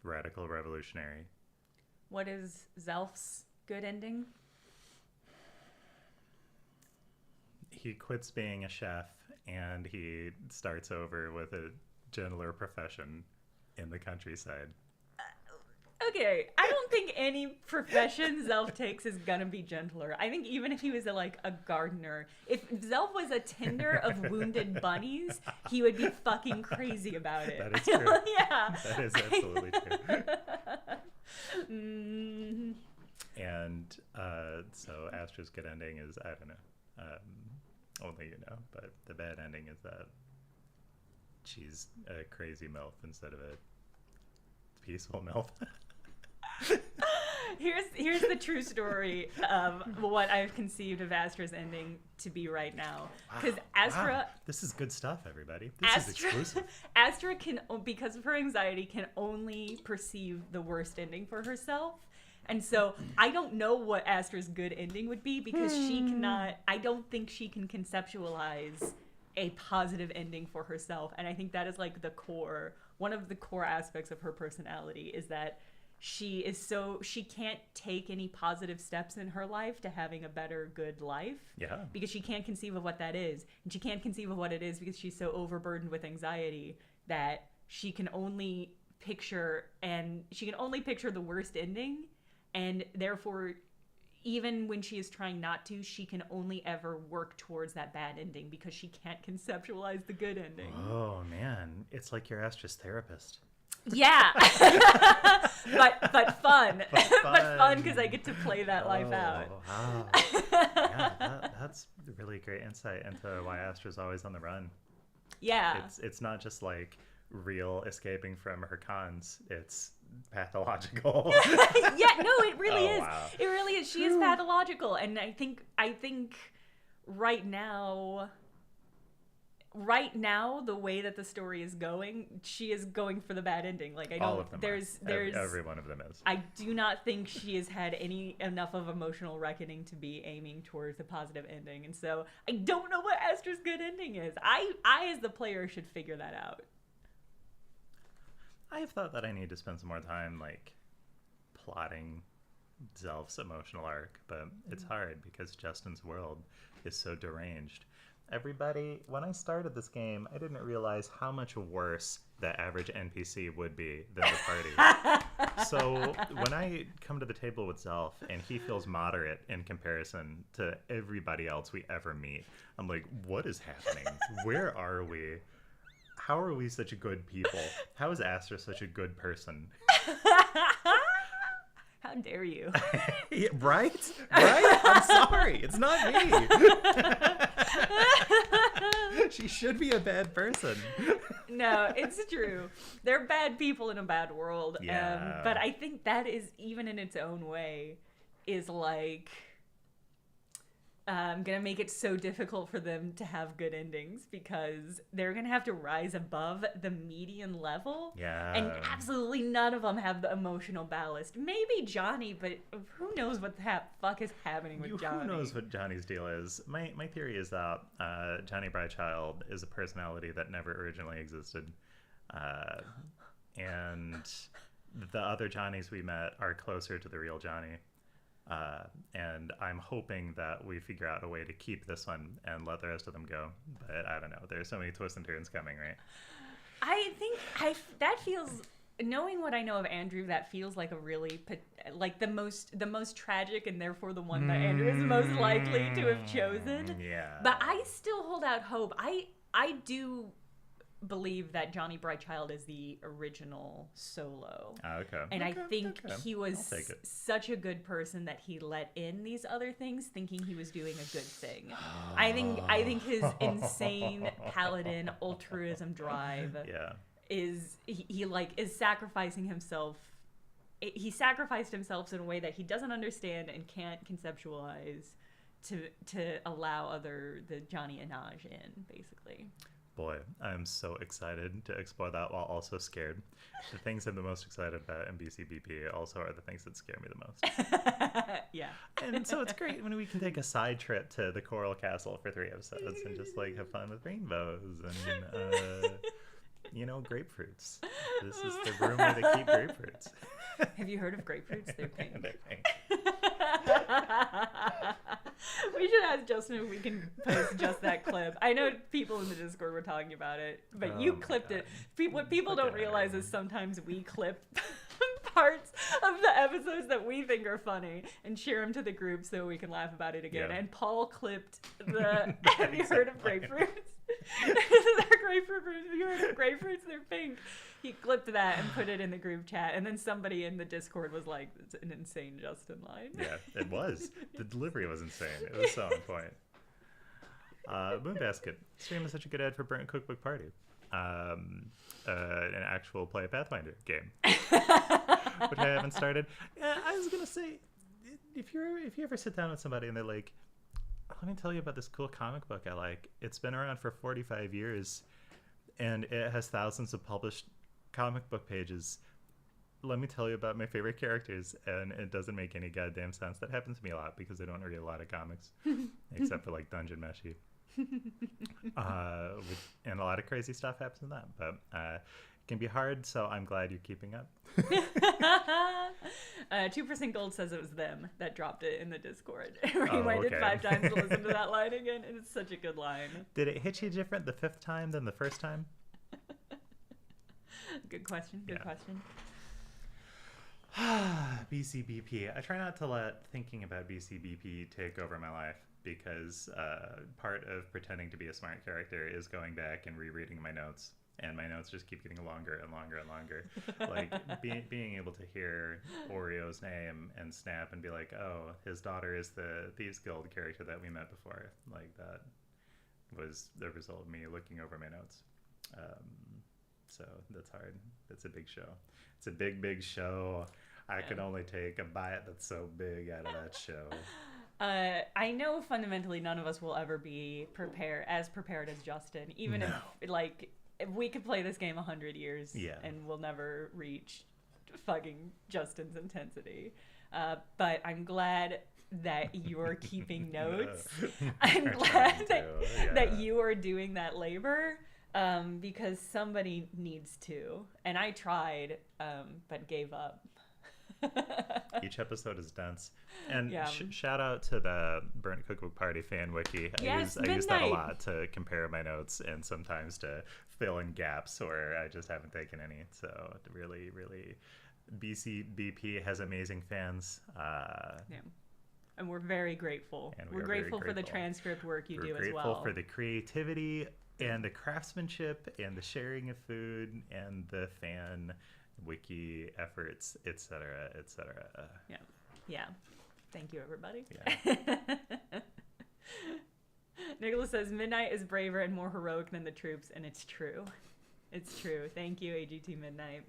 radical revolutionary. What is Zelf's good ending? He quits being a chef and he starts over with a gentler profession in the countryside. Okay, I don't think any profession Zelf takes is gonna be gentler. I think even if he was a gardener, if Zelf was a tender of wounded bunnies, he would be fucking crazy about it. That is true. Yeah. That is absolutely true. And so Astra's good ending is, I don't know. Only you know. But the bad ending is that she's a crazy MILF instead of a peaceful MILF. Here's the true story of what I've conceived of Astra's ending to be right now. Because Astra, this is good stuff, everybody. This is exclusive. Astra can, because of her anxiety, can only perceive the worst ending for herself. And so I don't know what Astra's good ending would be because she cannot. I don't think she can conceptualize a positive ending for herself. And I think that is like the core. One of the core aspects of her personality is that she can't take any positive steps in her life to having a better, good life. Yeah. Because she can't conceive of what that is. And she can't conceive of what it is because she's so overburdened with anxiety that she can only picture the worst ending. And therefore, even when she is trying not to, she can only ever work towards that bad ending because she can't conceptualize the good ending. Oh, man. It's like your Astra's therapist. Yeah. but fun. But fun because I get to play that life out. Wow. Yeah, that's really great insight into why Astra's always on the run. Yeah. It's not just like real escaping from her cons. It's pathological. Yeah, no, it really is. Wow. It really is. She is pathological. And I think right now, the way that the story is going, she is going for the bad ending. Like I don't. All of them. There's every one of them is. I do not think she has had enough of emotional reckoning to be aiming towards a positive ending, and so I don't know what Astra's good ending is. I as the player should figure that out. I've thought that I need to spend some more time like plotting Zelf's emotional arc, but it's hard because Justin's world is so deranged. Everybody, when I started this game, I didn't realize how much worse the average NPC would be than the party. So when I come to the table with Zelf and he feels moderate in comparison to everybody else we ever meet, I'm like, what is happening? Where are we? How are we such good people? How is Astra such a good person? How dare you? Yeah, right? I'm sorry. It's not me. She should be a bad person. No, it's true. They're bad people in a bad world. Yeah. But I think that is, even in its own way, is like... gonna make it so difficult for them to have good endings because they're gonna have to rise above the median level. Yeah. And absolutely none of them have the emotional ballast. Maybe Johnny, but who knows what the fuck is happening with Johnny? Who knows what Johnny's deal is? My theory is that Johnny Brightchild is a personality that never originally existed. And the other Johnnies we met are closer to the real Johnny. And I'm hoping that we figure out a way to keep this one and let the rest of them go. But I don't know. There's so many twists and turns coming, right? I think that feels, knowing what I know of Andrew, that feels like a really, like the most tragic and therefore the one that Andrew is most likely to have chosen. Yeah. But I still hold out hope. I do believe that Johnny Brightchild is the original Solo. Okay. And I think he was I'll take it. such a good person that he let in these other things thinking he was doing a good thing. I think his insane paladin altruism drive is he is sacrificing himself. He sacrificed himself in a way that he doesn't understand and can't conceptualize to allow the Johnny Inaj in, basically. Boy, I'm so excited to explore that while also scared. The things I'm the most excited about in BCBP also are the things that scare me the most. Yeah. And so it's great when we can take a side trip to the Coral Castle for 3 episodes and just like have fun with rainbows and, grapefruits. This is the room where they keep grapefruits. Have you heard of grapefruits? They're pink. They're pink. We should ask Justin if we can post just that clip. I know people in the Discord were talking about it, but you clipped it. What people don't realize is sometimes we clip parts of the episodes that we think are funny and share them to the group so we can laugh about it again. Yeah. And Paul clipped the have you heard of grapefruits? They're grapefruits. Have you heard of grapefruits? They're pink. He clipped that and put it in the group chat, and then somebody in the Discord was like, "It's an insane Justin line." Yeah, it was. The delivery was insane. It was so on point. Moonbasket. Stream is such a good ad for Burnt Cookbook Party. An actual play Pathfinder game, which I haven't started. Yeah, I was gonna say, if you ever sit down with somebody and they're like, let me tell you about this cool comic book I like. It's been around for 45 years, and it has thousands of published comic book pages. Let me tell you about my favorite characters, and it doesn't make any goddamn sense. That happens to me a lot because I don't read a lot of comics, except for like Dungeon Meshi. And a lot of crazy stuff happens in that, but it can be hard, so I'm glad you're keeping up. 2% Gold says it was them that dropped it in the Discord. Rewinded it 5 times to listen to that line again, and it's such a good line. Did it hit you different the 5th time than the first time? Good question. Good question. BCBP. I try not to let thinking about BCBP take over my life, because part of pretending to be a smart character is going back and rereading my notes, and my notes just keep getting longer and longer and longer. Like being able to hear Oreo's name and snap and be like, oh, his daughter is the Thieves Guild character that we met before. Like, that was the result of me looking over my notes. So that's hard. It's a big show. It's a big show. I could only take a bite that's so big out of that show. I know fundamentally none of us will ever be prepared as Justin, even if we could play this game 100 years and we'll never reach fucking Justin's intensity. But I'm glad that you're keeping notes. I'm glad that you are doing that labor, because somebody needs to. And I tried, but gave up. Each episode is dense, and shout out to the Burnt Cookbook Party fan wiki. I use that a lot to compare my notes, and sometimes to fill in gaps where I just haven't taken any. So really BCBP has amazing fans, and we're very grateful. And we're grateful for the transcript work you do as well. We're grateful for the creativity and the craftsmanship and the sharing of food and the fan wiki efforts, etc. Yeah. Thank you, everybody. Yeah. Nicholas says Midnight is braver and more heroic than the troops, and it's true. It's true. Thank you, AGT Midnight.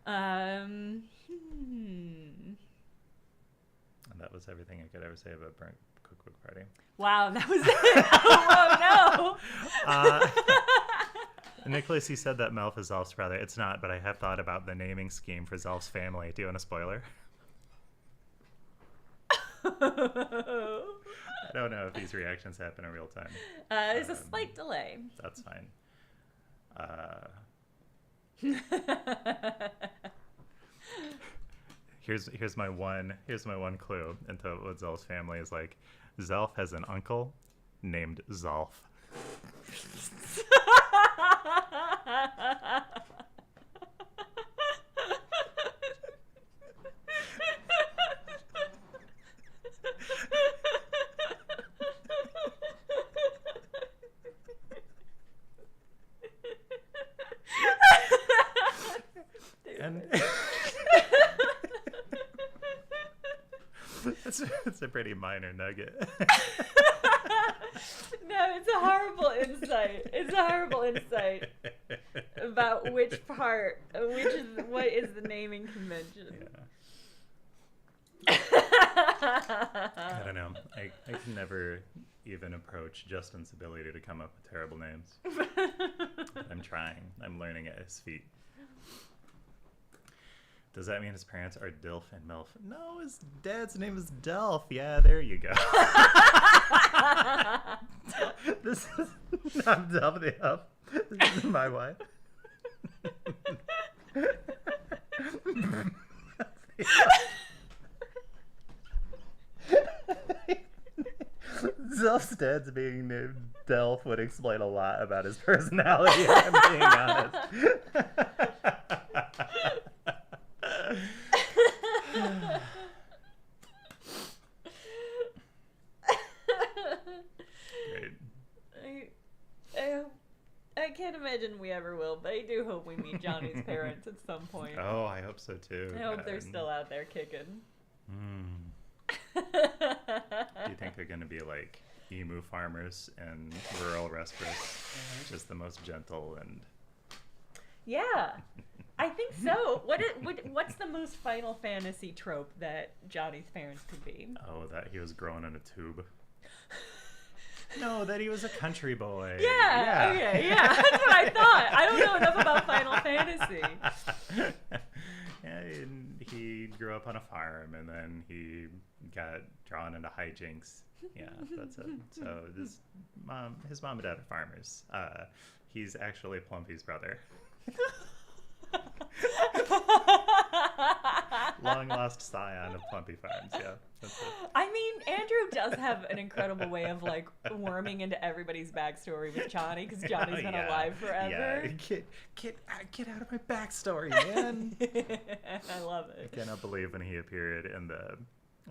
And that was everything I could ever say about Burnt Cookbook Party. Wow, that was it. Oh no. Nicholas, you said that Melf is Zelf's brother. It's not, but I have thought about the naming scheme for Zelf's family. Do you want a spoiler? I don't know if these reactions happen in real time. There's a slight delay. That's fine. Here's my one clue into what Zelf's family is like. Zelf has an uncle named Zelf. And it's a pretty minor nugget. No, it's a horrible insight. It's a horrible insight about what is the naming convention. Yeah. I don't know. I can never even approach Justin's ability to come up with terrible names. I'm trying. I'm learning at his feet. Does that mean his parents are Dilf and Milf? No, his dad's name is Delf. Yeah, there you go. This is not Delf. This is my wife. Zelf's dad's being named Delf would explain a lot about his personality, if I'm being honest. Great. I can't imagine we ever will, but I do hope we meet Johnny's parents at some point. Oh, I hope so too. I hope they're still out there kicking. Do you think they're going to be like emu farmers in rural Westeros. Just the most gentle and... Yeah, I think so. What's the most Final Fantasy trope that Johnny's parents could be? Oh, that he was growing in a tube. No, that he was a country boy. Yeah. Okay. Yeah. That's what I thought. I don't know enough about Final Fantasy. And he grew up on a farm, and then he got drawn into hijinks. Yeah, that's it. So his mom and dad are farmers. He's actually Plumpy's brother. Long lost scion of Plumpy Farms. Yeah, that's it. I mean, Andrew does have an incredible way of like worming into everybody's backstory with Johnny, because Johnny's been alive forever. Yeah, get out of my backstory, man. I love it. I cannot believe when he appeared in the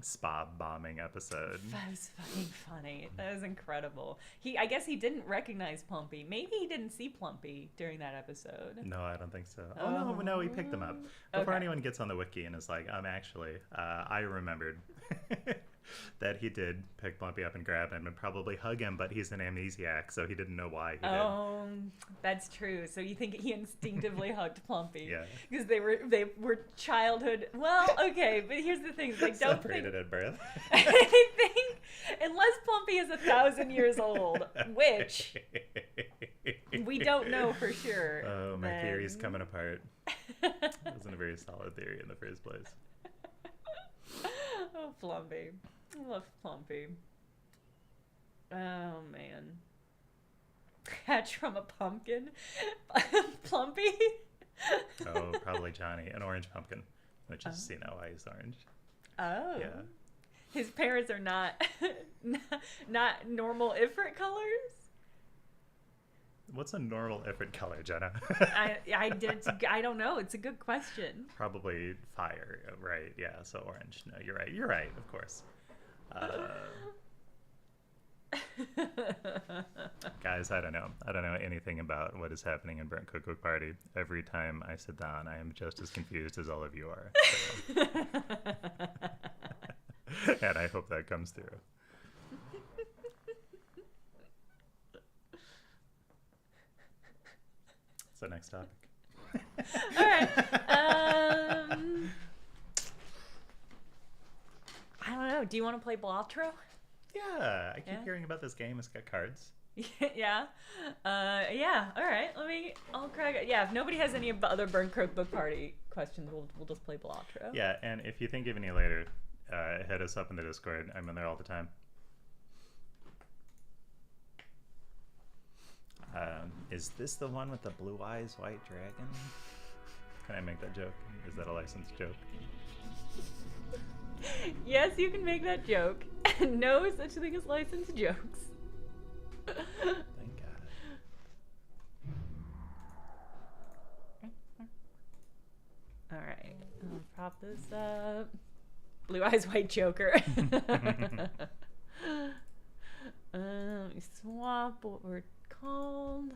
spa bombing episode. That was fucking funny. That was incredible. I guess he didn't recognize Plumpy. Maybe he didn't see Plumpy during that episode. No, I don't think so. Oh, no, he picked them up. Before anyone gets on the wiki and is like, actually, I remembered that he did pick Plumpy up and grab him and probably hug him, but he's an amnesiac, so he didn't know why he did. Oh, that's true. So you think he instinctively hugged Plumpy? Yeah. Because they were childhood. Well, okay, but here's the thing: like, don't separated at birth. I think unless Plumpy is 1,000 years old, which we don't know for sure. Oh, my theory's coming apart. It wasn't a very solid theory in the first place. Oh, Plumpy. I love Plumpy. Oh, man. Hatch from a pumpkin? Plumpy? Oh, probably Johnny. An orange pumpkin, which is, why he's orange. Oh. Yeah. His parents are not normal Ifrit colors? What's a normal Ifrit color, Jenna? I don't know. It's a good question. Probably fire, right? Yeah, so orange. No, you're right. You're right, of course. Guys, I don't know. I don't know anything about what is happening in Burnt Cookbook Party. Every time I sit down, I am just as confused as all of you are. So. And I hope that comes through. So next topic. All right. I don't know. Do you want to play Balatro? Yeah, I keep hearing about this game. It's got cards. Yeah. Yeah. All right. I'll crack it. Yeah. If nobody has any of the other Burnt Cookbook Party questions, we'll just play Balatro. Yeah, and if you think of any later, hit us up in the Discord. I'm in there all the time. Is this the one with the blue eyes, white dragon? Can I make that joke? Is that a licensed joke? Yes, you can make that joke. No such thing as licensed jokes. Thank God. All right, I'll prop this up. Blue eyes, white joker. Let me swap what we're called.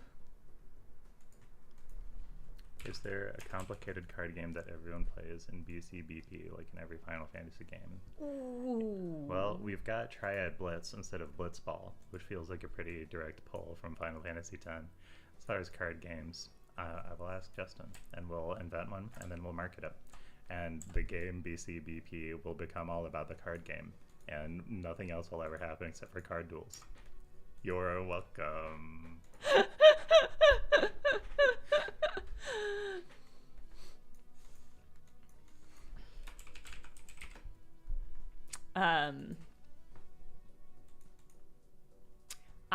Is there a complicated card game that everyone plays in BCBP, like in every Final Fantasy game? Ooh. Well, we've got Triad Blitz instead of Blitzball, which feels like a pretty direct pull from Final Fantasy X. As far as card games, I will ask Justin, and we'll invent one, and then we'll market it. And the game BCBP will become all about the card game, and nothing else will ever happen except for card duels. You're welcome.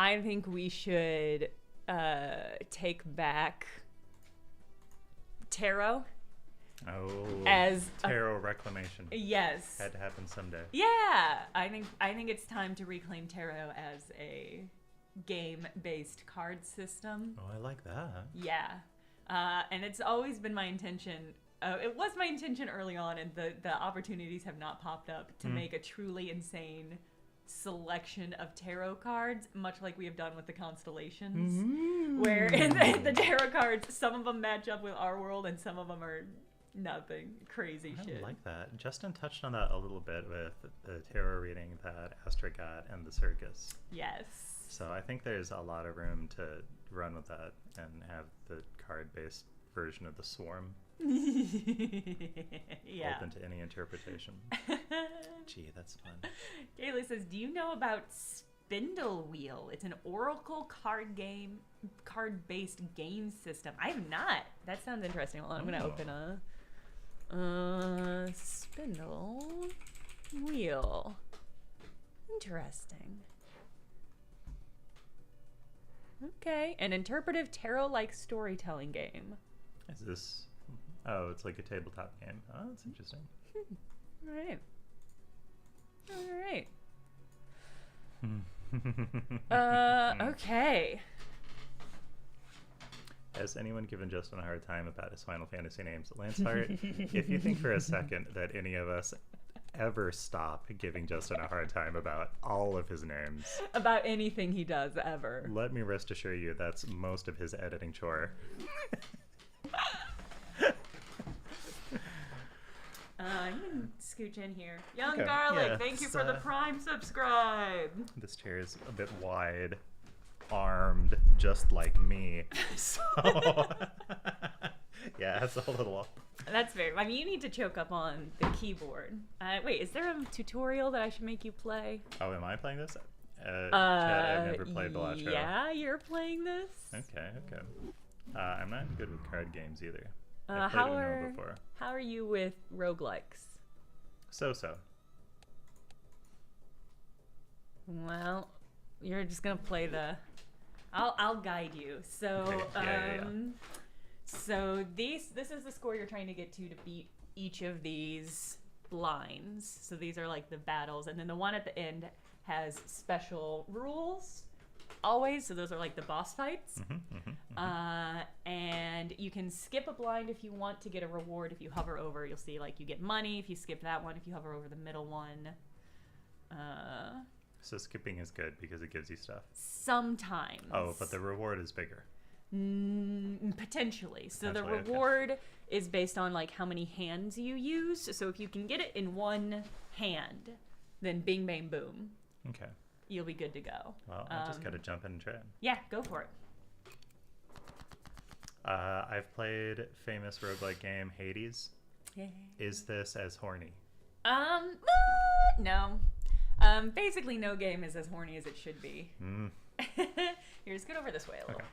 I think we should take back tarot. Oh, as tarot reclamation. Yes. Had to happen someday. Yeah, I think it's time to reclaim tarot as a game-based card system. Oh, I like that. Yeah, and it's always been my intention. It was my intention early on, and the opportunities have not popped up to make a truly insane selection of tarot cards, much like we have done with the constellations, where in the tarot cards, some of them match up with our world, and some of them are Nothing. Crazy shit. I like that. Justin touched on that a little bit with the tarot reading that Astra got and the circus. Yes. So I think there's a lot of room to run with that and have the card-based version of the swarm. Yeah. Open to any interpretation. Gee, that's fun. Kaylee says, do you know about Spindle Wheel? It's an Oracle card-based game system. I have not. That sounds interesting. Hold on, I'm going to open a Spindle Wheel. Interesting. Okay, an interpretive tarot-like storytelling game. Is this... Oh, it's like a tabletop game. Oh, that's interesting. All right. Okay. Has anyone given Justin a hard time about his Final Fantasy names? Lancehart, if you think for a second that any of us ever stop giving Justin a hard time about all of his names, about anything he does ever, let me rest assure you that's most of his editing chore. I'm gonna scooch in here. Young Okay, Garlic, yeah, thank you for the Prime subscribe. This chair is a bit wide armed, just like me. So, yeah, it's a little... That's fair. I mean, you need to choke up on the keyboard. Wait, is there a tutorial that I should make you play? Oh, am I playing this? Chad, I've never played Balatro. Yeah, you're playing this? Okay. I'm not good with card games either. I've How played Uno before. are you with roguelikes? So. Well, you're just gonna play the... I'll guide you. So, Okay. Yeah. So this is the score you're trying to get to beat each of these lines. So these are like the battles, and then the one at the end has special rules always. So those are like the boss fights. And you can skip a blind if you want to get a reward. If you hover over, you'll see like you get money. If you skip that one, if you hover over the middle one. So skipping is good because it gives you stuff. Sometimes. Oh, but the reward is bigger. Potentially. So the Potentially, reward is based on like how many hands you use. So if you can get it in one hand, then bing, bang, boom. Okay. You'll be good to go. Well, I just gotta jump in and try it. Yeah, go for it. I've played famous roguelike game Hades. Yay. Is this as horny? No. Basically no game is as horny as it should be. Here, just get over this way a little. Okay.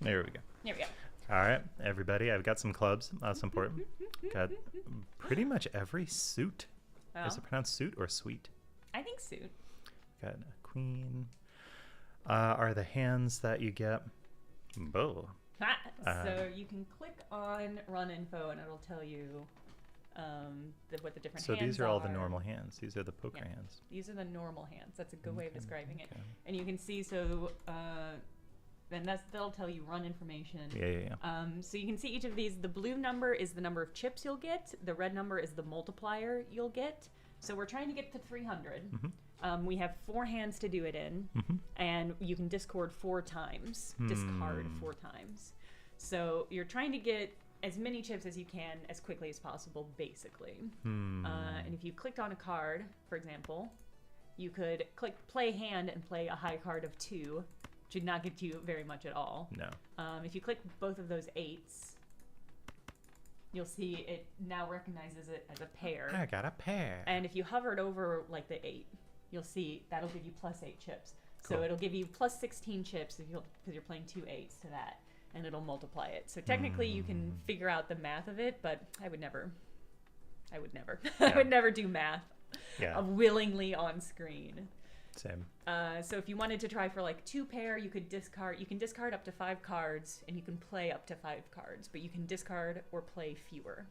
There we go. Here we go. All right, everybody, I've got some clubs. That's important. Got pretty much every suit. Oh. Is it pronounced suit or suite? I think suit. Got a queen. Are the hands that you get? Bow. So you can click on run info and it'll tell you what the different hands are. So these are all the normal hands. These are the poker hands. These are the normal hands. That's a good way of describing it. Okay. And you can see, so then that'll tell you run information. Yeah. So you can see each of these. The blue number is the number of chips you'll get. The red number is the multiplier you'll get. So we're trying to get to 300. We have 4 hands to do it in, and you can discard 4 times. Discard 4 times. So you're trying to get as many chips as you can as quickly as possible, basically. And if you clicked on a card, for example, you could click play hand and play a high card of 2, which would not get you very much at all. No. If you click both of those 8s, you'll see it now recognizes it as a pair. I got a pair. And if you hovered over like the 8, you'll see that'll give you plus 8 chips. Cool. So it'll give you plus 16 chips because you're playing 2 8s to that, and it'll multiply it. So technically you can figure out the math of it, but I would never. Yeah. I would never do math willingly on screen. Same. So if you wanted to try for like 2 pair, you can discard up to 5 cards, and you can play up to 5 cards, but you can discard or play fewer.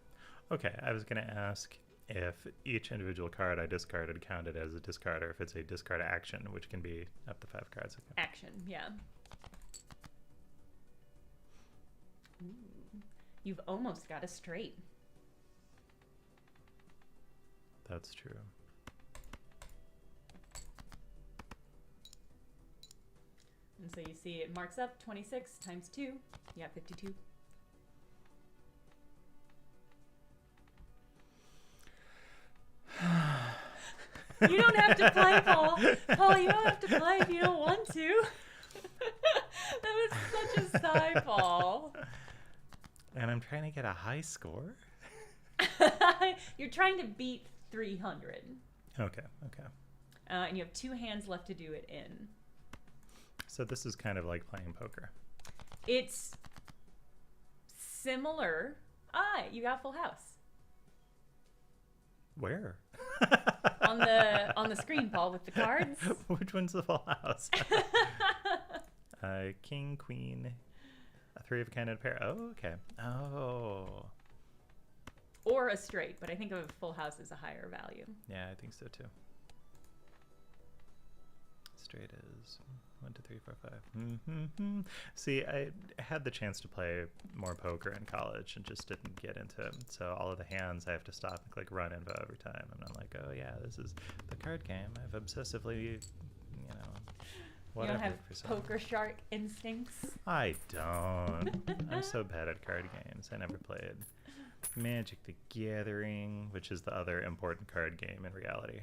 Okay, I was going to ask if each individual card I discarded counted as a discard, or if it's a discard action, which can be up to 5 cards. Okay. Action, yeah. Ooh. You've almost got a straight. That's true. And so you see it marks up 26 times 2. You got 52. You don't have to play, Paul. Paul, you don't have to play if you don't want to. That was such a sigh, Paul. And I'm trying to get a high score. You're trying to beat 300. Okay. And you have 2 hands left to do it in. So this is kind of like playing poker. It's similar. You got full house. Where? on the screen, Paul, with the cards. Which one's the full house? King, queen, a 3 of a kind and a pair. Oh, okay. Oh. Or a straight, but I think a full house is a higher value. Yeah, I think so too. Straight is 1, 2, 3, 4, 5. See, I had the chance to play more poker in college and just didn't get into it. So all of the hands I have to stop and click run info every time. And I'm like, oh yeah, this is the card game. I've obsessively, whatever. You don't have poker shark instincts? I don't. I'm so bad at card games. I never played Magic the Gathering, which is the other important card game in reality.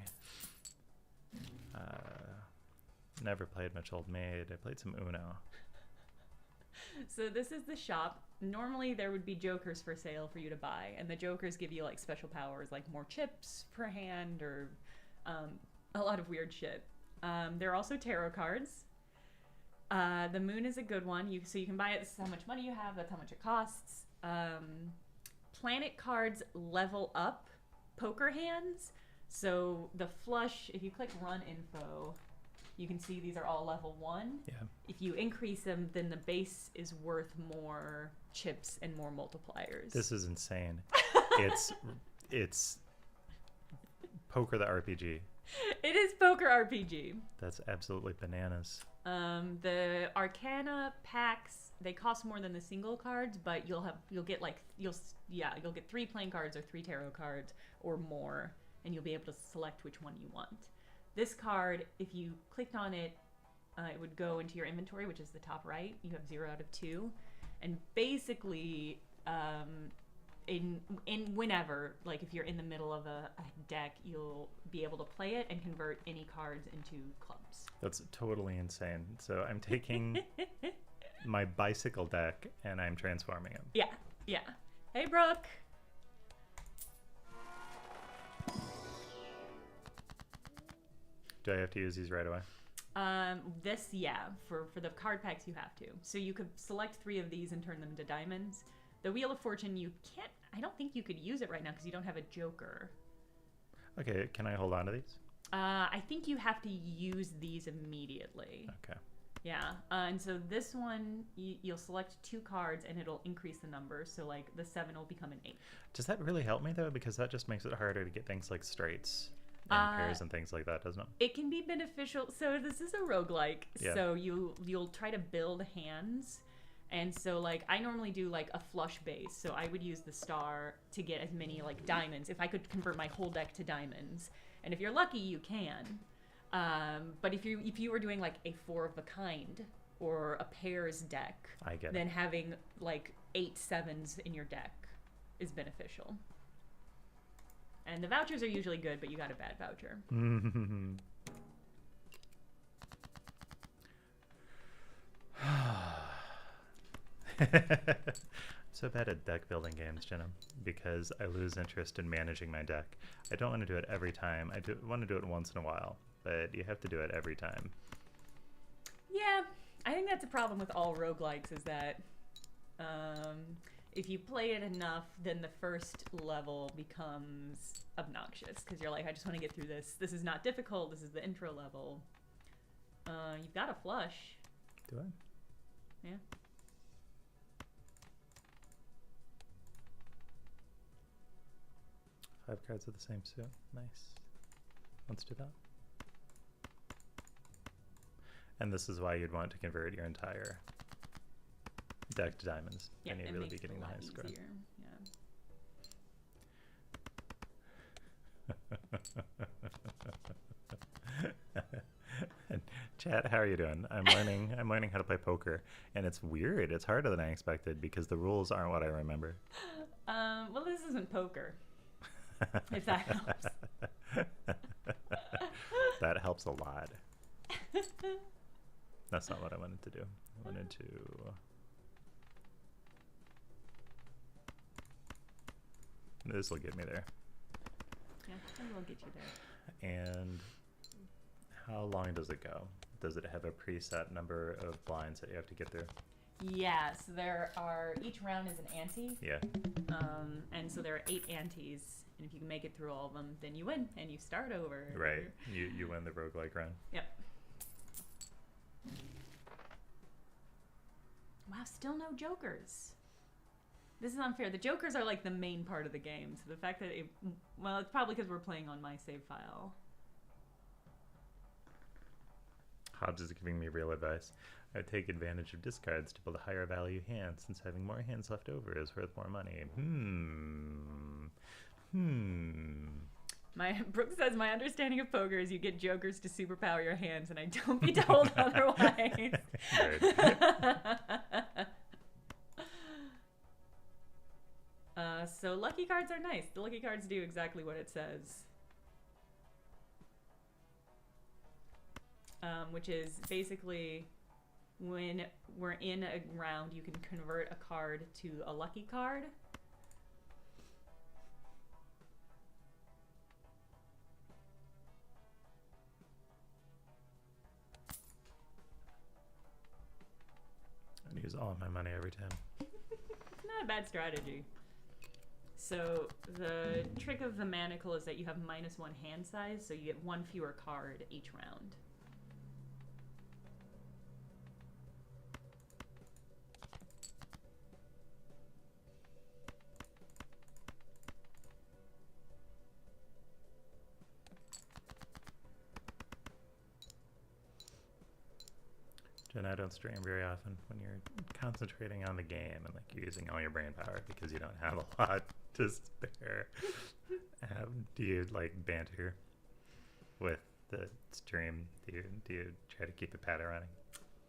Never played much Old Maid. I played some Uno. So this is the shop. Normally there would be jokers for sale for you to buy, and the jokers give you like special powers, like more chips per hand or a lot of weird shit. There are also tarot cards. The moon is a good one. So you can buy it. This is how much money you have. That's how much it costs. Planet cards level up poker hands. So the flush, if you click run info, you can see these are all level 1. Yeah. If you increase them, then the base is worth more chips and more multipliers. This is insane. It's Poker the RPG. It is Poker RPG. That's absolutely bananas. The Arcana packs, they cost more than the single cards, but you'll get 3 playing cards or 3 tarot cards or more, and you'll be able to select which one you want. This card, if you clicked on it, it would go into your inventory, which is the top right. You have 0 out of 2, and basically, whenever, like if you're in the middle of a deck, you'll be able to play it and convert any cards into clubs. That's totally insane. So I'm taking my bicycle deck and I'm transforming him. Yeah. Hey, Brooke. Do I have to use these right away? For the card packs you have to. So you could select 3 of these and turn them into diamonds. The Wheel of Fortune, you can't, I don't think you could use it right now because you don't have a joker. Okay, can I hold on to these? I think you have to use these immediately. Okay. Yeah, and so this one, you'll select 2 cards and it'll increase the number. So like the 7 will become an 8. Does that really help me though? Because that just makes it harder to get things like straights and pairs and things like that, doesn't it? It can be beneficial. So this is a roguelike. Yeah. So you'll try to build hands. And so like I normally do like a flush base. So I would use the star to get as many like diamonds. If I could convert my whole deck to diamonds. And if you're lucky, you can. But if you were doing like a 4 of a kind or a pairs deck, then having like 8 7s in your deck is beneficial. And the vouchers are usually good, but you got a bad voucher. So bad at deck building games, Jenna, because I lose interest in managing my deck. I don't want to do it every time. I want to do it once in a while, but you have to do it every time. Yeah, I think that's a problem with all roguelikes is that if you play it enough, then the first level becomes obnoxious because you're like, I just want to get through this. This is not difficult. This is the intro level. You've got a flush. Do I? Yeah. Five cards of the same suit. Nice. Let's do that. And this is why you'd want to convert your entire deck to diamonds. Yeah, and you'd really be getting the highest score. Chat, how are you doing? I'm learning how to play poker, and it's weird. It's harder than I expected because the rules aren't what I remember. Well, this isn't poker. If that helps. That helps a lot. That's not what I wanted to do. I wanted to... This will get me there. Yeah, it will get you there. And how long does it go? Does it have a preset number of blinds that you have to get through? Yes, there are, each round is an ante. Yeah. And so there are 8 antes, and if you can make it through all of them, then you win, and you start over. Right. You win the roguelike run. Yep. Wow, still no jokers. This is unfair. The jokers are like the main part of the game, so the fact that well, it's probably because we're playing on my save file. Hobbs is giving me real advice. I would take advantage of discards to build a higher value hand, since having more hands left over is worth more money. Brooke says, my understanding of poker is you get jokers to superpower your hands, and I don't be told otherwise. So lucky cards are nice. The lucky cards do exactly what it says. Which is basically when we're in a round, you can convert a card to a lucky card. I'd use all of my money every time. Not a bad strategy. So the trick of the manacle is that you have -1 hand size, so you get 1 fewer card each round. Jenna, I don't stream very often when you're concentrating on the game and like you're using all your brain power because you don't have a lot to spare. Do you like banter with the stream? Do you try to keep a patter running?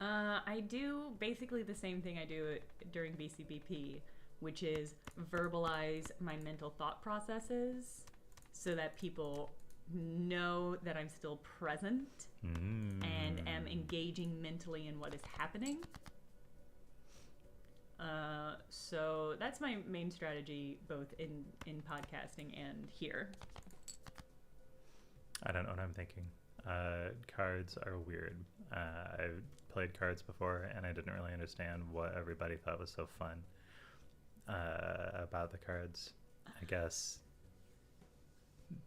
I do basically the same thing I do during BCBP, which is verbalize my mental thought processes so that people know that I'm still present and am engaging mentally in what is happening. So that's my main strategy, both in podcasting and here. I don't know what I'm thinking. Cards are weird. I've played cards before, and I didn't really understand what everybody thought was so fun about the cards. I guess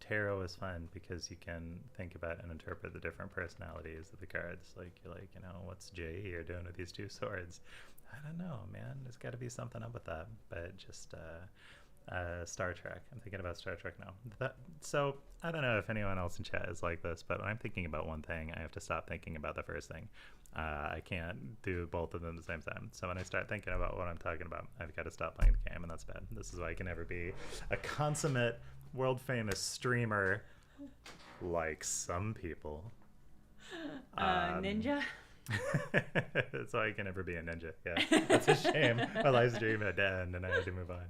tarot is fun because you can think about and interpret the different personalities of the cards. Like, you're like, what's Jay here doing with these 2 swords? I don't know, man. There's got to be something up with that. But just Star Trek. I'm thinking about Star Trek now. So I don't know if anyone else in chat is like this, but when I'm thinking about one thing, I have to stop thinking about the first thing. I can't do both of them at the same time. So when I start thinking about what I'm talking about, I've got to stop playing the game, and that's bad. This is why I can never be a consummate, world-famous streamer like some people. Ninja? That's why I can never be a ninja. Yeah, that's a shame. My live stream had to end and I had to move on.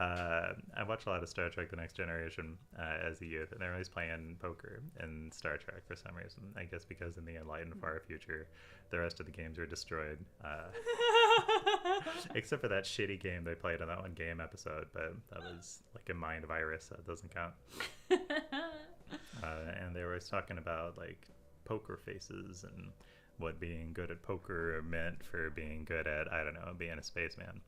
I watched a lot of Star Trek The Next Generation as a youth, and they're always playing poker in Star Trek for some reason. I guess because in the enlightened far future, the rest of the games were destroyed. Except for that shitty game they played on that one game episode, but that was like a mind virus, so it doesn't count. And they were always talking about like poker faces and what being good at poker meant for being good at, I don't know, being a spaceman.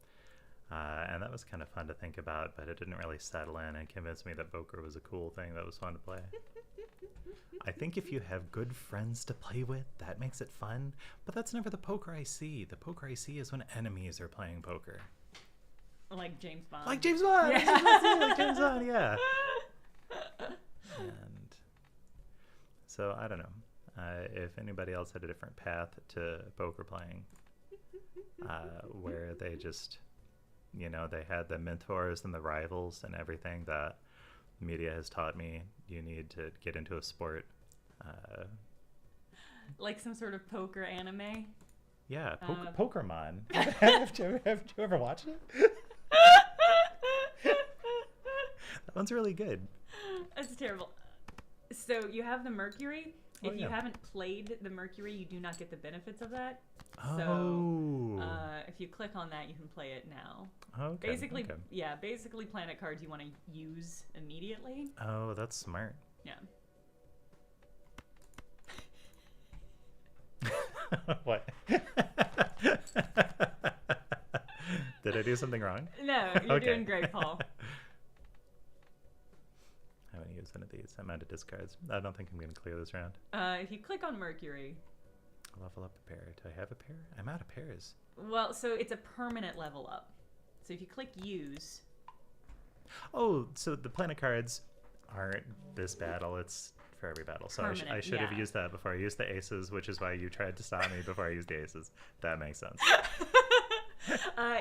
And that was kind of fun to think about, but it didn't really settle in and convince me that poker was a cool thing that was fun to play. I think if you have good friends to play with, that makes it fun, but that's never the poker I see. The poker I see is when enemies are playing poker. Like James Bond. Like James Bond! Yeah. Like James Bond, yeah. And so, I don't know. If anybody else had a different path to poker playing, where they just, they had the mentors and the rivals and everything that media has taught me you need to get into a sport. Like some sort of poker anime? Yeah, Pokemon. Have you ever watched it? That one's really good. That's terrible. So you have the Mercury. Oh, If you yeah. haven't played the Mercury, you do not get the benefits of that. Oh. So if you click on that, you can play it now. Okay. Basically, okay. yeah, basically planet cards you want to use immediately. Oh, that's smart. Yeah. What? Did I do something wrong? No, you're Okay. doing great, Paul. I haven't used any of these. I'm out of discards. I don't think I'm going to clear this round. If you click on Mercury, Level up a pair. Do I have a pair? I'm out of pairs. well, so it's a permanent level up. So if you click use, Oh, so the planet cards aren't this battle. It's for every battle. So I Permanent, should have yeah. used that before I used the aces, which is why you tried to stop me before I used the aces. That makes sense.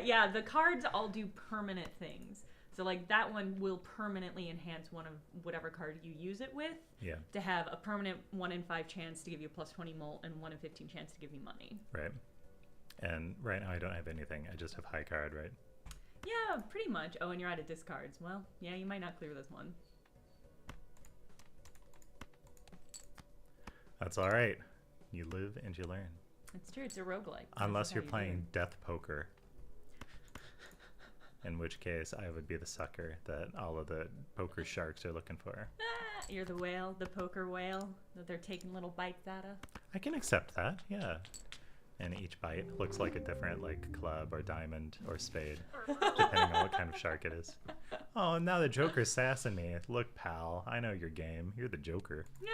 yeah, the cards all do permanent things. So like that one will permanently enhance one of whatever card you use it with Yeah, to have a permanent 1 in 5 chance to give you a plus 20 molt and 1 in 15 chance to give you money. right. And right now I don't have anything. I just have high card, right? Yeah, pretty much. Oh, and you're out of discards. Well, yeah, you might not clear this one. That's all right. You live and you learn. It's true. It's a roguelike. Unless you're playing death poker. In which case, I would be the sucker that all of the poker sharks are looking for. Ah, you're the whale, the poker whale that they're taking little bites out of. I can accept that, yeah. And each bite looks like a different, like, club or diamond or spade, depending on what kind of shark it is. Oh, now the Joker's sassing me. Look, pal, I know your game. You're the Joker. Yeah.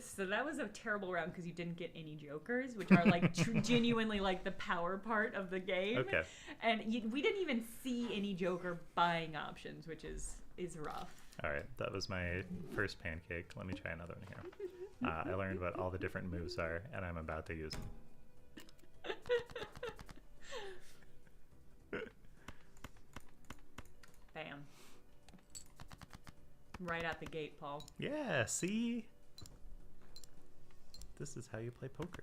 So that was a terrible round because you didn't get any jokers, which are like genuinely like the power part of the game. Okay. And we didn't even see any joker buying options, which is rough. All right, that was my first pancake. Let me try another one here. I learned what all the different moves are, and I'm about to use them. Bam. Right out the gate, Paul. Yeah, see? This is how you play poker.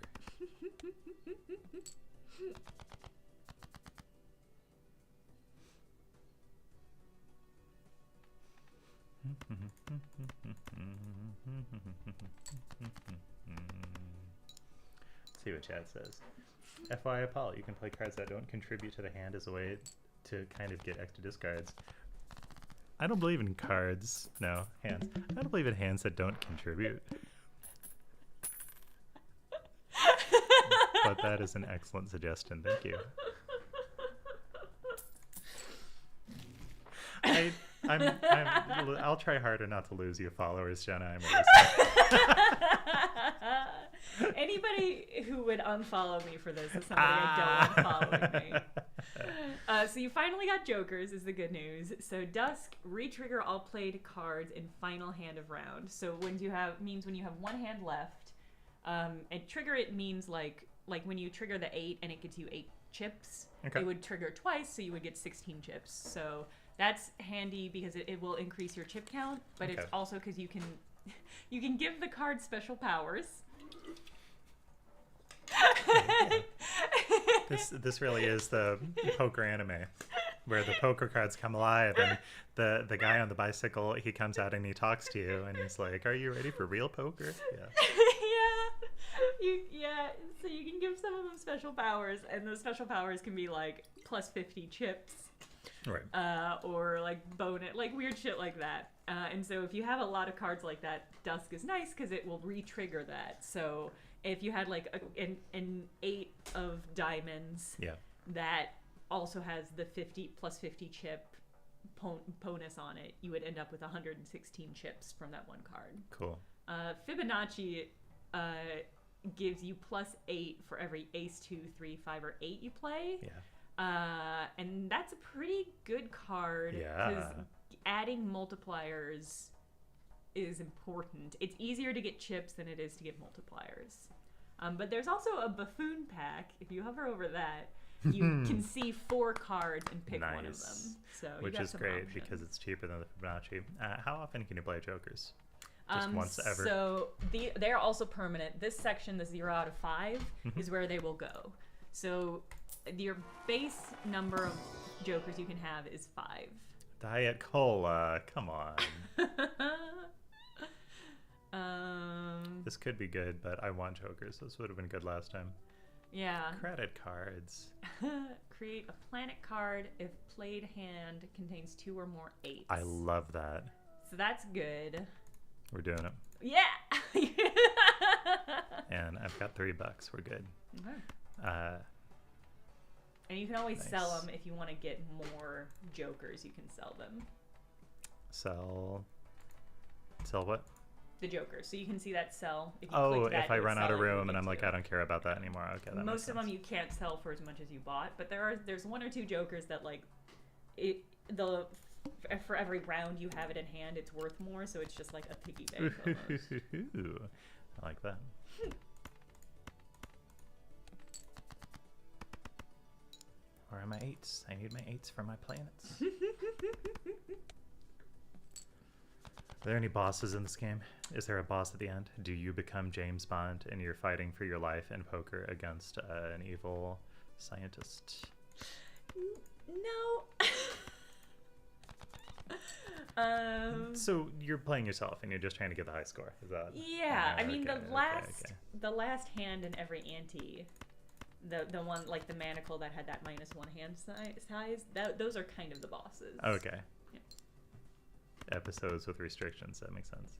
See what chat says. FYI, Paul, you can play cards that don't contribute to the hand as a way to kind of get extra discards. I don't believe in cards. No, hands. I don't believe in hands that don't contribute. But that is an excellent suggestion. Thank you. I'll try harder not to lose you followers, Jenna. I'm really sorry. Anybody who would unfollow me for this is somebody I don't want following me. So you finally got jokers is the good news. So Dusk, re-trigger all played cards in final hand of round. So when you have one hand left, and trigger it means like when you trigger the 8 and it gets you 8 chips, Okay. it would trigger twice, so you would get 16 chips. So that's handy because it will increase your chip count, but it's Okay. also because you can give the card special powers. This really is the poker anime, where the poker cards come alive, and the guy on the bicycle, he comes out and he talks to you, and he's like, "Are you ready for real poker?" Yeah. Yeah. So you can give some of them special powers, and those special powers can be like plus 50 chips, Right. or like bonus, like weird shit like that. And so if you have a lot of cards like that, Dusk is nice because it will re-trigger that. So if you had like an 8 of diamonds, Yeah. that also has the 50 plus 50 chip bonus on it, you would end up with 116 chips from that one card. Cool. Fibonacci gives you plus 8 for every ace 2, 3, 5, or 8 you play. Yeah. And that's a pretty good card Yeah. because adding multipliers is important. It's easier to get chips than it is to get multipliers. But there's also a buffoon pack. If you hover over that, you can see 4 cards and pick one of Nice. them. So you Which got is some great options. because it's cheaper than the Fibonacci. How often can you play jokers? Just once ever? So they're also permanent. This section, the 0 out of 5, is where they will go. So your base number of jokers you can have is 5. Diet Cola, come on. This could be good, but I want jokers. This would have been good last time. Yeah. Credit cards. Create a planet card if played hand contains 2 or more 8s. I love that. So that's good. We're doing it. Yeah. And I've got $3. We're good. Okay. And you can always sell them if you want to get more jokers. You can sell them. Sell what? The joker. So you can see that sell. If you Oh, click that, if I run out of room and I'm like, I I don't care about that anymore. Okay, that most of them you can't sell for as much as you bought, but there's 1 or 2 jokers that like for every round you have it in hand, it's worth more. So it's just like a piggy bank almost. I like that. Where are my 8s? I need my 8s for my planets. Are there any bosses in this game? Is there a boss at the end? Do you become James Bond and you're fighting for your life in poker against an evil scientist? No. So you're playing yourself and you're just trying to get the high score. Is that? Yeah, I mean okay, the last hand in every ante, the one like the manacle that had that -1 hand size, those are kind of the bosses. Okay. Yeah. Episodes with restrictions, that makes sense.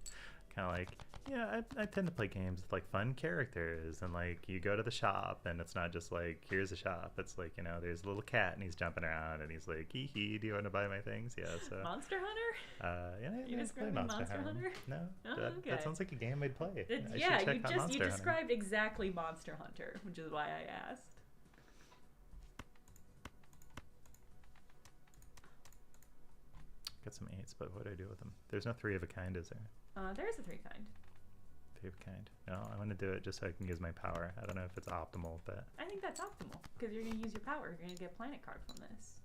Kind of like, yeah, I tend to play games with like fun characters, and like you go to the shop and it's not just like, here's a shop. It's like, you know, there's a little cat and he's jumping around and he's like, hee hee, do you want to buy my things? Yeah, so Monster Hunter? yeah, You described Monster Hunter? No, Oh, okay. that sounds like a game I'd play. Yeah, you described exactly Monster Hunter, which is why I asked. Got some 8s, but what do I do with them? There's no 3 of a kind, is there? There is a 3 kind. 3 of a kind. No, I want to do it just so I can use my power. I don't know if it's optimal, but I think that's optimal because you're going to use your power. You're going to get a planet card from this.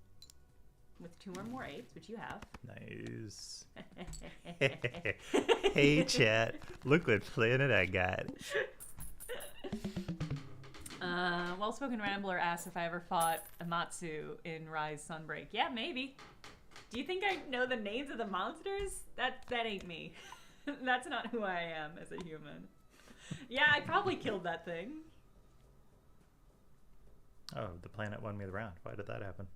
With 2 or more 8s, which you have. Nice. Hey, chat. Look what planet I got. Well-spoken Rambler asks if I ever fought Amatsu in Rise Sunbreak. Yeah, maybe. Do you think I know the names of the monsters? That ain't me. That's not who I am as a human. Yeah, I probably killed that thing. Oh, the planet won me the round. Why did that happen?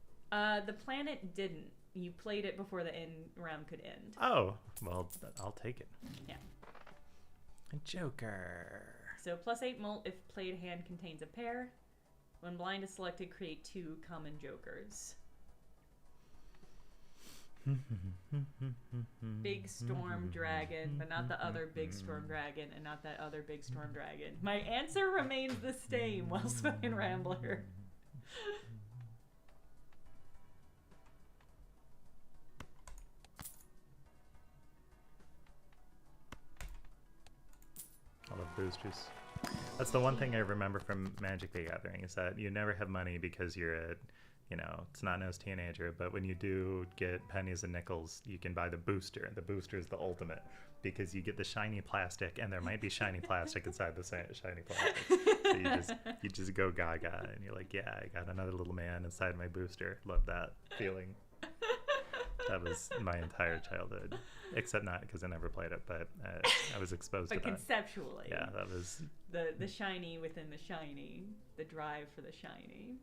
The planet didn't. You played it before the round could end. Oh, well, I'll take it. Yeah. A joker. So +8 molt if played hand contains a pair. When blind is selected, create 2 common jokers. Big Storm Dragon, but not the other Big Storm Dragon, and not that other Big Storm Dragon. My answer remains the same, Well-spoken Rambler. I love boosters. That's the one thing I remember from Magic the Gathering is that you never have money because you're a, you know, snot-nosed teenager. But when you do get pennies and nickels, you can buy the booster. The booster is the ultimate because you get the shiny plastic, and there might be shiny plastic inside the shiny plastic. So you just go gaga, and you're like, yeah, I got another little man inside my booster. Love that feeling. That was my entire childhood, except not because I never played it, but I was exposed to that. But conceptually. Yeah, that was... The shiny within the shiny, the drive for the shiny.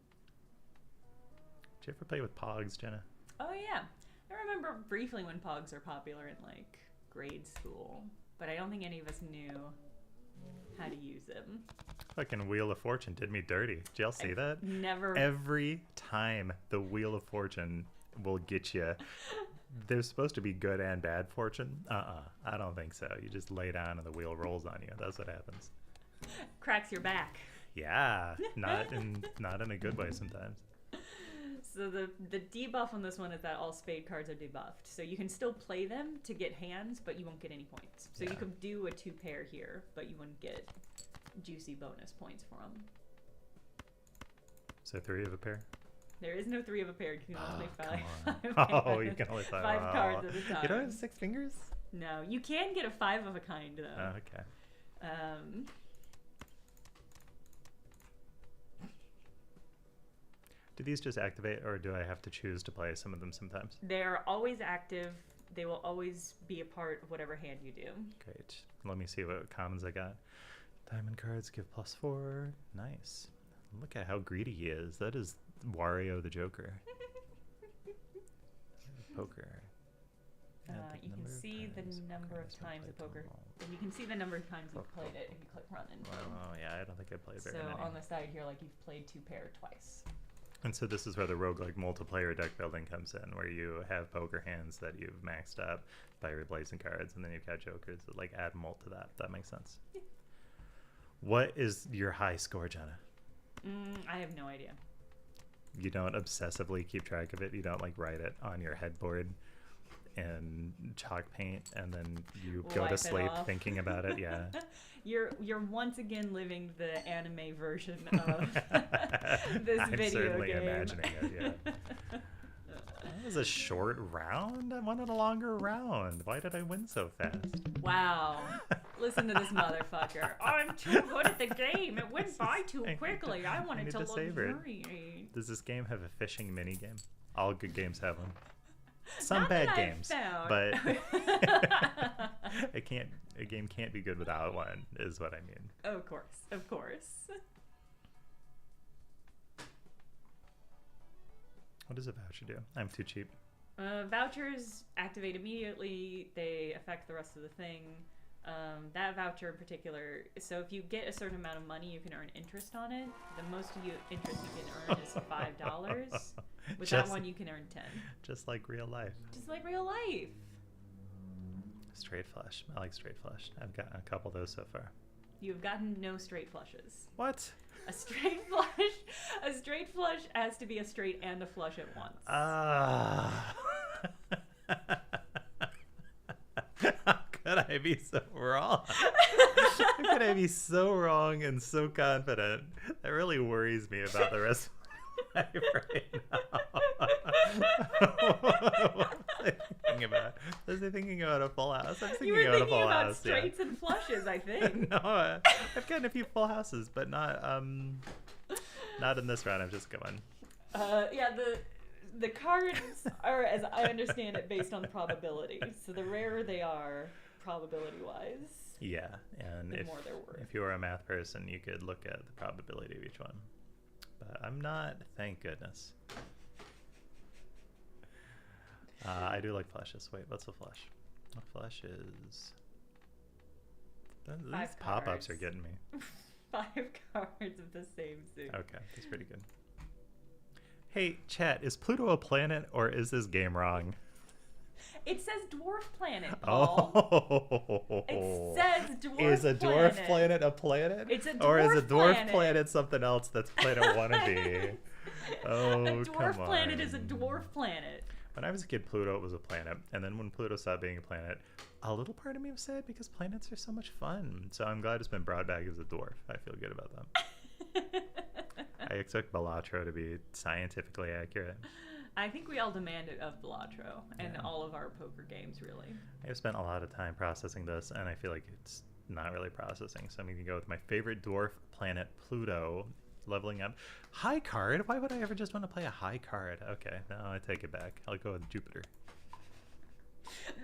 Did you ever play with Pogs, Jenna? Oh, yeah. I remember briefly when Pogs were popular in, like, grade school, but I don't think any of us knew how to use them. Fucking Wheel of Fortune did me dirty. Did y'all see that? Never. Every time the Wheel of Fortune will get you. There's supposed to be good and bad fortune. I don't think so. You just lay down and the wheel rolls on you. That's what happens. Cracks your back. Yeah, not in a good way sometimes. So the debuff on this one is that all spade cards are debuffed. So you can still play them to get hands, but you won't get any points. So you could do a 2 pair here, but you wouldn't get juicy bonus points for them. So 3 of a pair? There is no 3 of a pair. You can only play 5. Oh, you can only play 5 cards at a time. You don't have 6 fingers? No, you can get a 5 of a kind though. Oh, okay. Do these just activate, or do I have to choose to play some of them sometimes? They're always active they will always be a part of whatever hand you do. Great. Let me see what commons I got. Diamond cards give +4. Nice. Look at how greedy he is. That is Wario the Joker. Poker. You can see the number of times a poker. You can see the number of times you've played it if you click run and Oh yeah, I don't think I played very many. So on the side here, like you've played 2 pair twice. And so this is where the roguelike multiplayer deck building comes in, where you have poker hands that you've maxed up by replacing cards, and then you've got jokers that like add mult to that. That makes sense. Yeah. What is your high score, Jenna? I have no idea. You don't obsessively keep track of it? You don't like write it on your headboard and chalk paint and then you go to sleep thinking about it? Yeah. You're once again living the anime version of this I'm video certainly game. Imagining it, yeah. That was a short round. I wanted a longer round. Why did I win so fast? Wow. Listen to this motherfucker. I'm too good at the game. It went by too quickly. I wanted to luxuriate. Does this game have a fishing mini game? All good games have them. Some Not bad that games, I've but found. a game can't be good without one, is what I mean. Of course, of course. What does a voucher do? I'm too cheap. Vouchers activate immediately. They affect the rest of the thing. That voucher in particular, so if you get a certain amount of money, you can earn interest on it. The most interest you can earn is $5. With that one, you can earn 10. Just like real life. Just like real life. Straight flush. I like straight flush. I've gotten a couple of those so far. You've gotten no straight flushes. What? A straight flush has to be a straight and a flush at once. How could I be so wrong? How could I be so wrong and so confident? That really worries me about the rest of my life right now. What was I thinking about? Was I thinking about a full house? I was thinking about a full house. Straights and flushes, I think. No, I've gotten a few full houses, but not in this round. I'm just going. Yeah, the cards are, as I understand it, based on probability. So the rarer they are, probability-wise, yeah, and the more they're worth. If you were a math person, you could look at the probability of each one. But I'm not, thank goodness. I do like flushes. Wait, what's a flush? A flush is... These pop-ups are getting me. 5 cards of the same suit. Okay, that's pretty good. Hey, chat, is Pluto a planet or is this game wrong? It says dwarf planet, Paul. Oh. It says dwarf planet. Is a dwarf planet a planet? It's a dwarf Or is a dwarf planet. planet something else that's planet wannabe? Oh, a dwarf come planet on. is a dwarf planet. When I was a kid, Pluto was a planet. And then when Pluto stopped being a planet, a little part of me was sad because planets are so much fun. So I'm glad it's been brought back as a dwarf. I feel good about that. I expect Balatro to be scientifically accurate. I think we all demand it of Balatro and all of our poker games, really. I've spent a lot of time processing this, and I feel like it's not really processing. So I'm going to go with my favorite dwarf planet, Pluto, leveling up. High card? Why would I ever just want to play a high card? Okay, no, I take it back. I'll go with Jupiter.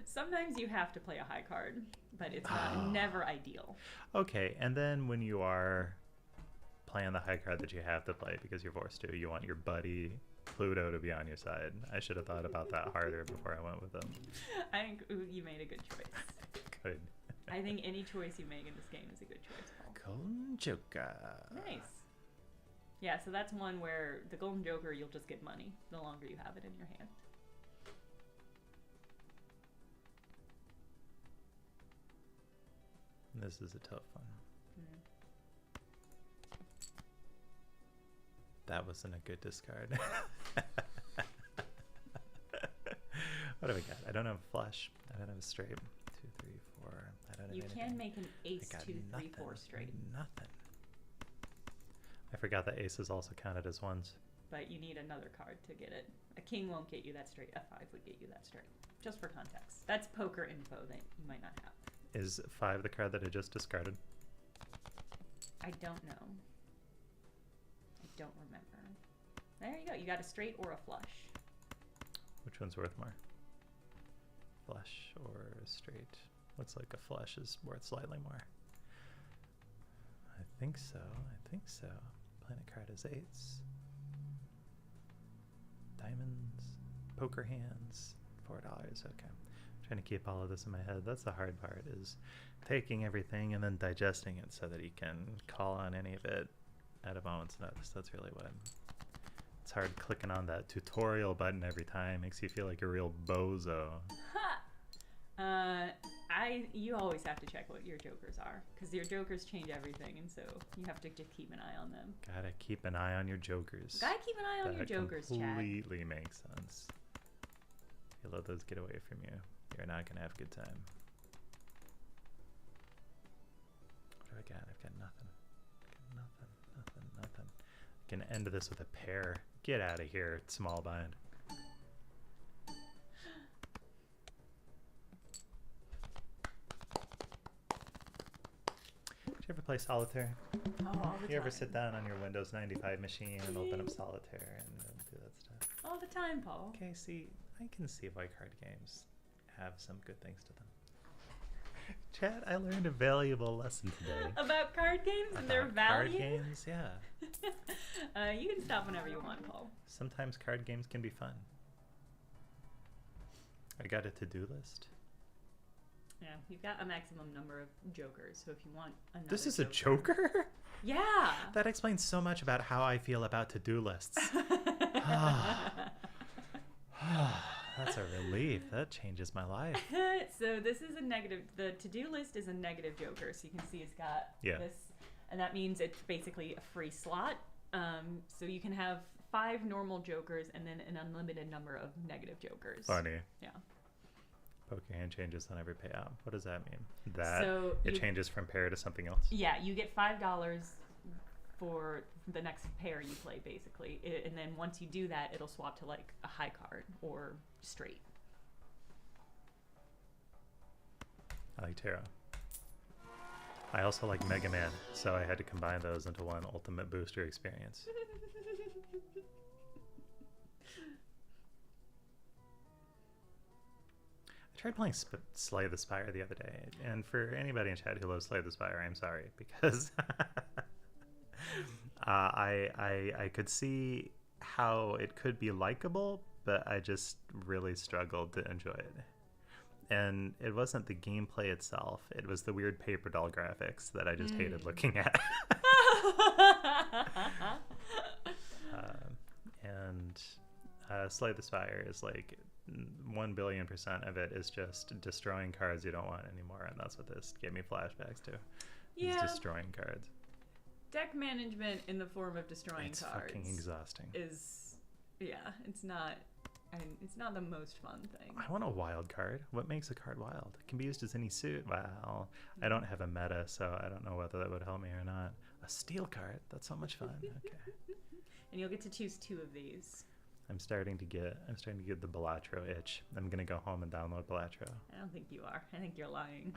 Sometimes you have to play a high card, but it's never ideal. Okay, and then when you are playing the high card that you have to play because you're forced to, you want your buddy Pluto to be on your side. I should have thought about that harder before I went with them. I think you made a good choice. Good. I think any choice you make in this game is a good choice, Paul. Golden Joker. Nice. Yeah, so that's one where the Golden Joker, you'll just get money the longer you have it in your hand. This is a tough one. That wasn't a good discard. What do we got? I don't have a flush. I don't have a straight. 2, 3, 4. I don't have You anything. can make an ace, I got 2, 3, nothing. 4 straight. Nothing. I forgot that aces also counted as ones. But you need another card to get it. A king won't get you that straight. A 5 would get you that straight. Just for context. That's poker info that you might not have. Is 5 the card that I just discarded? I don't know. I don't remember. There you go. You got a straight or a flush. Which one's worth more? flush or straight. Looks like a flush is worth slightly more. I think so. Planet card is 8s. Diamonds. Poker hands. $4. Okay. Trying to keep all of this in my head. That's the hard part, is taking everything and then digesting it so that you can call on any of it at a moment's notice. That's really what it's hard clicking on that tutorial button every time. Makes you feel like a real bozo. You always have to check what your jokers are, because your jokers change everything, and so you have to just keep an eye on them. Gotta keep an eye on your jokers. Gotta keep an eye on your jokers, Chad. Completely makes sense. You let those get away from you, you're not gonna have a good time. What do I got? I've got nothing. Nothing. I can end this with a pair. Get out of here, small bind. You ever play solitaire? Oh, all the time. You ever sit down on your Windows 95 machine and open up solitaire and do that stuff? All the time, Paul. Okay, see, I can see why card games have some good things to them. Chad, I learned a valuable lesson today. About card games and their value? Card games, yeah. You can stop whenever you want, Paul. Sometimes card games can be fun. I got a to-do list. Yeah, you've got a maximum number of jokers, so if you want another This is a joker? Yeah! That explains so much about how I feel about to-do lists. That's a relief. That changes my life. So this is a negative. The to-do list is a negative joker, so you can see it's got this, and that means it's basically a free slot. So you can have 5 normal jokers and then an unlimited number of negative jokers. Funny. Yeah. Poker hand changes on every payout. What does that mean? That so it changes from pair to something else? Yeah, you get $5 for the next pair you play, basically. And then once you do that, it'll swap to like a high card or straight. I like tarot. I also like Mega Man, so I had to combine those into one ultimate booster experience. I tried playing Slay the Spire the other day, and for anybody in chat who loves Slay the Spire, I'm sorry, because I could see how it could be likable, but I just really struggled to enjoy it. And it wasn't the gameplay itself, it was the weird paper doll graphics that I just hated looking at. Slay the Spire is like 1,000,000,000% of it is just destroying cards you don't want anymore, and that's what this gave me flashbacks to. Yeah. Is destroying cards. Deck management in the form of destroying it's cards fucking exhausting. It's not the most fun thing. I want a wild card. What makes a card wild? It can be used as any suit. Well, I don't have a meta, so I don't know whether that would help me or not. A steel card. That's so much fun. Okay. And you'll get to choose 2 of these. I'm starting to get the Balatro itch. I'm gonna go home and download Balatro. I don't think you are. I think you're lying.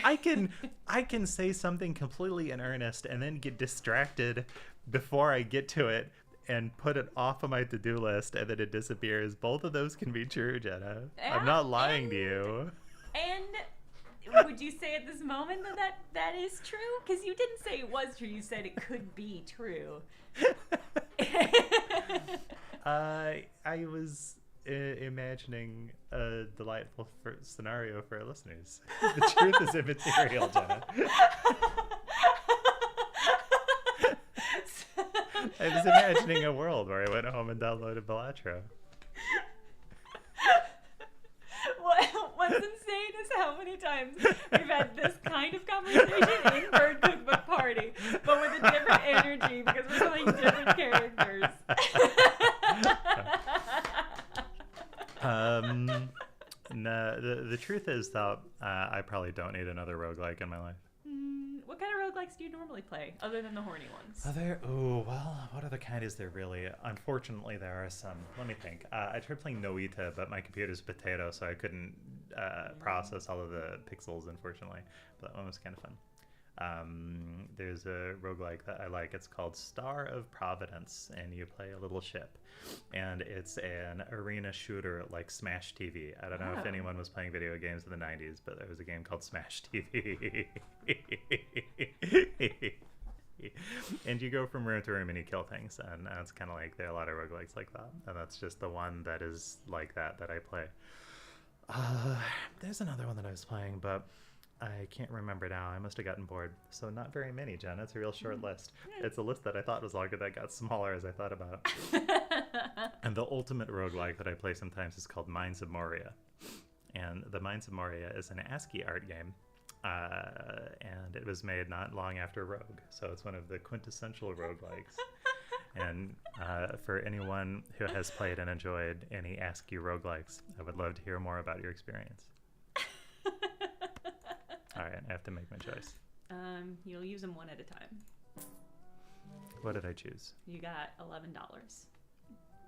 I can say something completely in earnest and then get distracted before I get to it and put it off of my to-do list, and then it disappears. Both of those can be true, Jenna. I'm not lying to you. And would you say at this moment that is true? Because you didn't say it was true. You said it could be true. I was imagining a delightful scenario for our listeners. The truth is immaterial, Jenna. I was imagining a world where I went home and downloaded Balatro. What's insane is how many times we've had this kind of conversation in Bird Cookbook Party, but with a different energy because we're playing different characters. No, the truth is that I probably don't need another roguelike in my life. What kind of roguelikes do you normally play, other than the horny ones? What other kind is there really? Unfortunately, there are some. Let me think. I tried playing Noita, but my computer's a potato, so I couldn't process all of the pixels, unfortunately. But that one was kind of fun. There's a roguelike that I like. It's called Star of Providence, and you play a little ship. And it's an arena shooter like Smash TV. I don't know if anyone was playing video games in the 90s, but there was a game called Smash TV. And you go from room to room and you kill things. And it's kind of like there are a lot of roguelikes like that. And that's just the one that is like that I play. There's another one that I was playing, but I can't remember now. I must have gotten bored. So not very many, Jenna. It's a real short list. It's a list that I thought was longer that got smaller as I thought about it. And the ultimate roguelike that I play sometimes is called Mines of Moria. And the Mines of Moria is an ASCII art game. And it was made not long after Rogue. So it's one of the quintessential roguelikes. And for anyone who has played and enjoyed any ASCII roguelikes, I would love to hear more about your experience. All right, I have to make my choice. You'll use them one at a time. What did I choose? You got $11.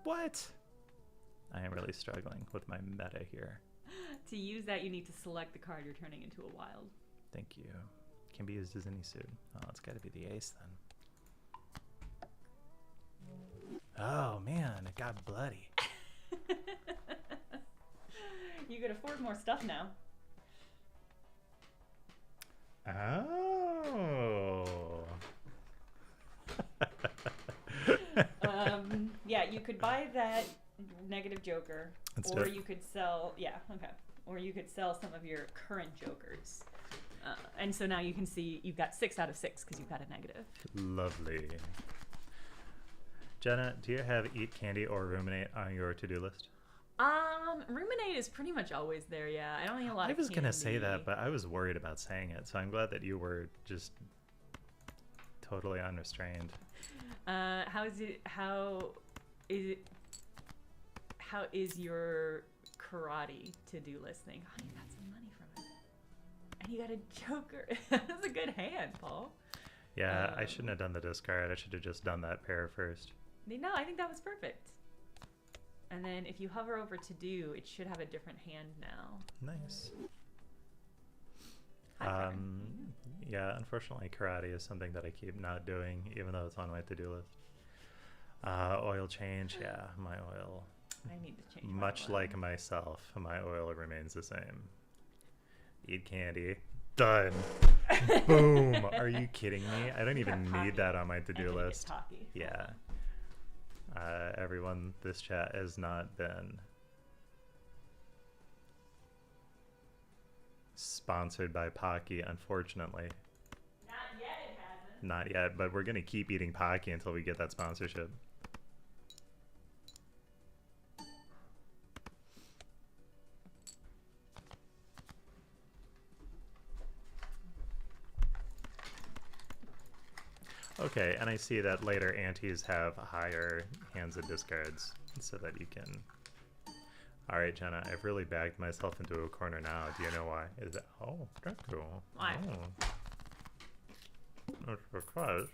What? I am really struggling with my meta here. To use that, you need to select the card you're turning into a wild. Thank you. Can be used as any suit. Oh, it's got to be the ace then. Oh man, it got bloody. You could afford more stuff now. Oh. Yeah, you could buy that negative joker, or you could sell. Yeah, okay. Or you could sell some of your current jokers, and so now you can see you've got 6 out of 6 because you've got a negative. Lovely. Jenna, do you have eat candy or ruminate on your to-do list? Ruminate is pretty much always there. Yeah, I don't eat a lot. I was candy. gonna say that, but I was worried about saying it, so I'm glad that you were just totally unrestrained. How is your karate to-do list thing? Oh, you got some money from it, and you got a joker. That's a good hand, Paul. Yeah, I shouldn't have done the discard. I should have just done that pair first. No, I think that was perfect. And then if you hover over to do, it should have a different hand now. Nice. Hi, yeah, unfortunately, karate is something that I keep not doing, even though it's on my to-do list. Oil change, yeah, my oil. I need to change. Much like myself, my oil remains the same. Eat candy. Done. Boom. Are you kidding me? I don't even need that on my to-do list. Yeah. Everyone, this chat has not been sponsored by Pocky, unfortunately. Not yet, it hasn't. Not yet, but we're going to keep eating Pocky until we get that sponsorship. Okay, and I see that later antes have higher hands and discards so that you can... Alright, Jenna, I've really backed myself into a corner now. Do you know why? Is it... Oh, that's cool. Why? Oh. It's because...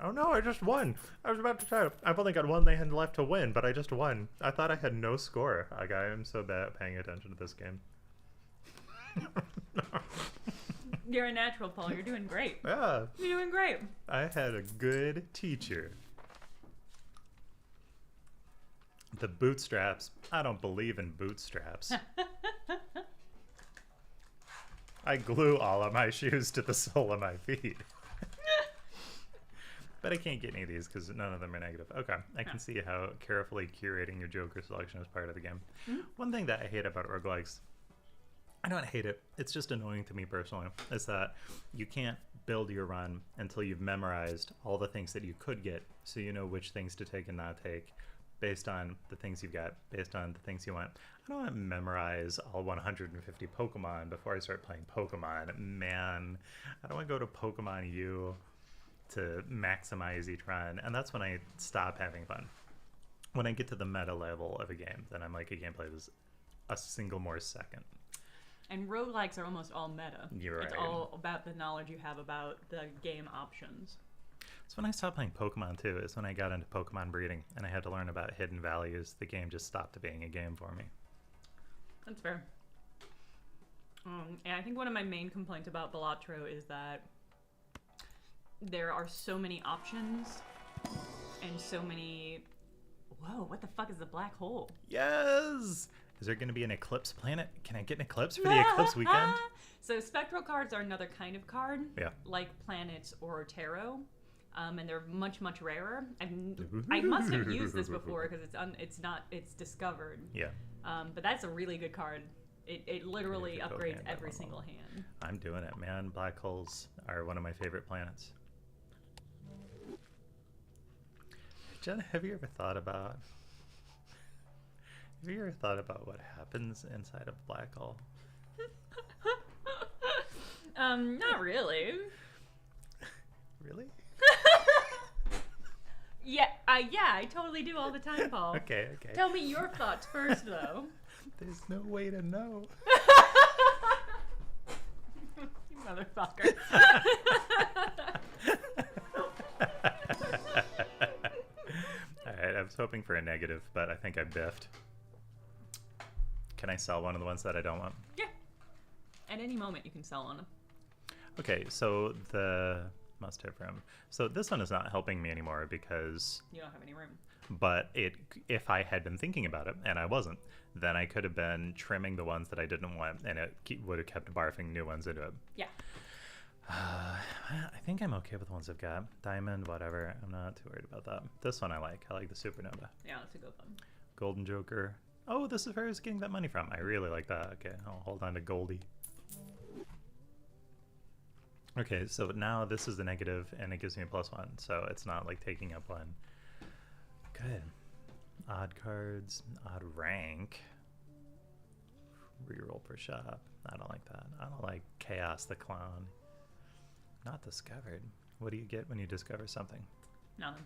Oh no, I just won! I was about to say, I've only got one hand left to win, but I just won. I thought I had no score. Like, I am so bad at paying attention to this game. You're a natural, Paul. You're doing great. Yeah. You're doing great. I had a good teacher. The bootstraps. I don't believe in bootstraps. I glue all of my shoes to the sole of my feet. But I can't get any of these because none of them are negative. Okay, I can see how carefully curating your Joker selection is part of the game. Mm-hmm. One thing that I hate about roguelikes, I don't hate it, it's just annoying to me personally, is that you can't build your run until you've memorized all the things that you could get, so you know which things to take and not take based on the things you've got, based on the things you want. I don't want to memorize all 150 Pokemon before I start playing Pokemon. Man, I don't want to go to Pokemon U to maximize each run, and that's when I stop having fun. When I get to the meta level of a game, then I'm like, a gameplay is a single more second. And roguelikes are almost all meta. You're It's right. all about the knowledge you have about the game options. So when I stopped playing Pokemon too, is when I got into Pokemon breeding, and I had to learn about hidden values. The game just stopped being a game for me. That's fair. And I think one of my main complaints about Balatro is that there are so many options and so many... Whoa, what the fuck is the black hole? Yes! Is there going to be an eclipse planet? Can I get an eclipse for the eclipse weekend? So spectral cards are another kind of card, Yeah. like planets or tarot, and they're much, much rarer. I must have used this before because it's discovered. Yeah. But that's a really good card. It literally Beautiful upgrades hand, every blah, blah, single blah. hand. I'm doing it, man. Black holes are one of my favorite planets. Jenna, have you ever thought about what happens inside a black hole? Not really. Really? Yeah, I totally do all the time, Paul. Okay. Tell me your thoughts first, though. There's no way to know. You motherfucker. Alright, I was hoping for a negative, but I think I biffed. Can I sell one of the ones that I don't want? Yeah. At any moment, you can sell on them. Okay, so the must-have room. So this one is not helping me anymore because... You don't have any room. But if I had been thinking about it, and I wasn't, then I could have been trimming the ones that I didn't want, and it would have kept barfing new ones into it. Yeah. I think I'm okay with the ones I've got. Diamond, whatever. I'm not too worried about that. This one I like. I like the Supernova. Yeah, that's a good one. Golden Joker. Oh, this is where I was getting that money from. I really like that. Okay, I'll hold on to Goldie. Okay, so now this is the negative, and it gives me a +1, so it's not like taking up one. Good. Odd cards, odd rank. Reroll per shop. I don't like that. I don't like Chaos the Clown. Not discovered. What do you get when you discover something? Nothing.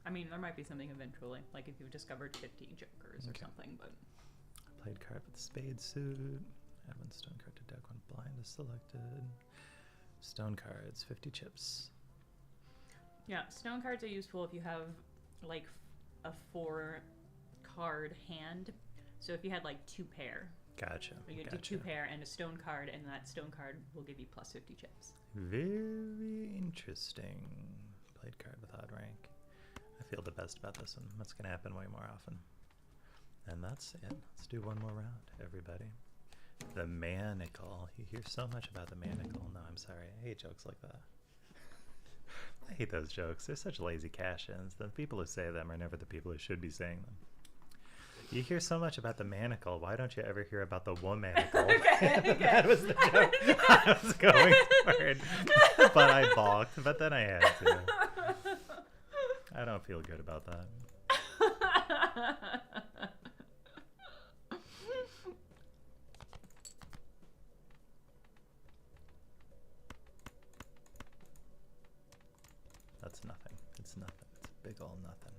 I mean, there might be something eventually, like if you've discovered 50 jokers or something, but... Played card with spade suit. Add 1 stone card to deck when blind is selected. Stone cards, 50 chips. Yeah, stone cards are useful if you have like a 4-card hand. So if you had like 2 pair, Gotcha. you could do 2 pair and a stone card, and that stone card will give you +50 chips. Very interesting. Played card with odd rank. I feel the best about this one. That's going to happen way more often. And that's it. Let's do one more round, everybody. The Manacle. You hear so much about the Manacle. No, I'm sorry. I hate jokes like that. I hate those jokes. They're such lazy cash-ins. The people who say them are never the people who should be saying them. You hear so much about the Manacle. Why don't you ever hear about the Womanicle? Okay. That was the joke I was going for. But I balked. But then I had to. I don't feel good about that. That's nothing. It's nothing. It's a big ol' nothing.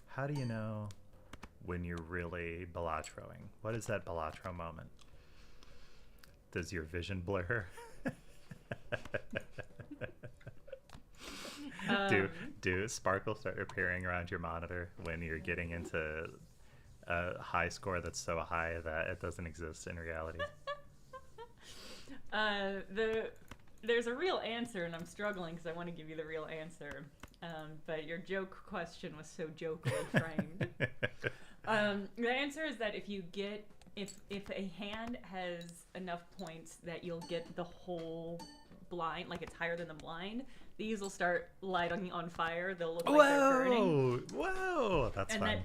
How do you know when you're really Balatroing? What is that Balatro moment? Does your vision blur? Do sparkles start appearing around your monitor when you're getting into a high score that's so high that it doesn't exist in reality? There's a real answer, and I'm struggling because I want to give you the real answer. But your joke question was so jokily framed. The answer is that if a hand has enough points that you'll get the whole blind, like it's higher than the blind, these will start lighting on fire. They'll look like they're burning. Whoa! That's fun. And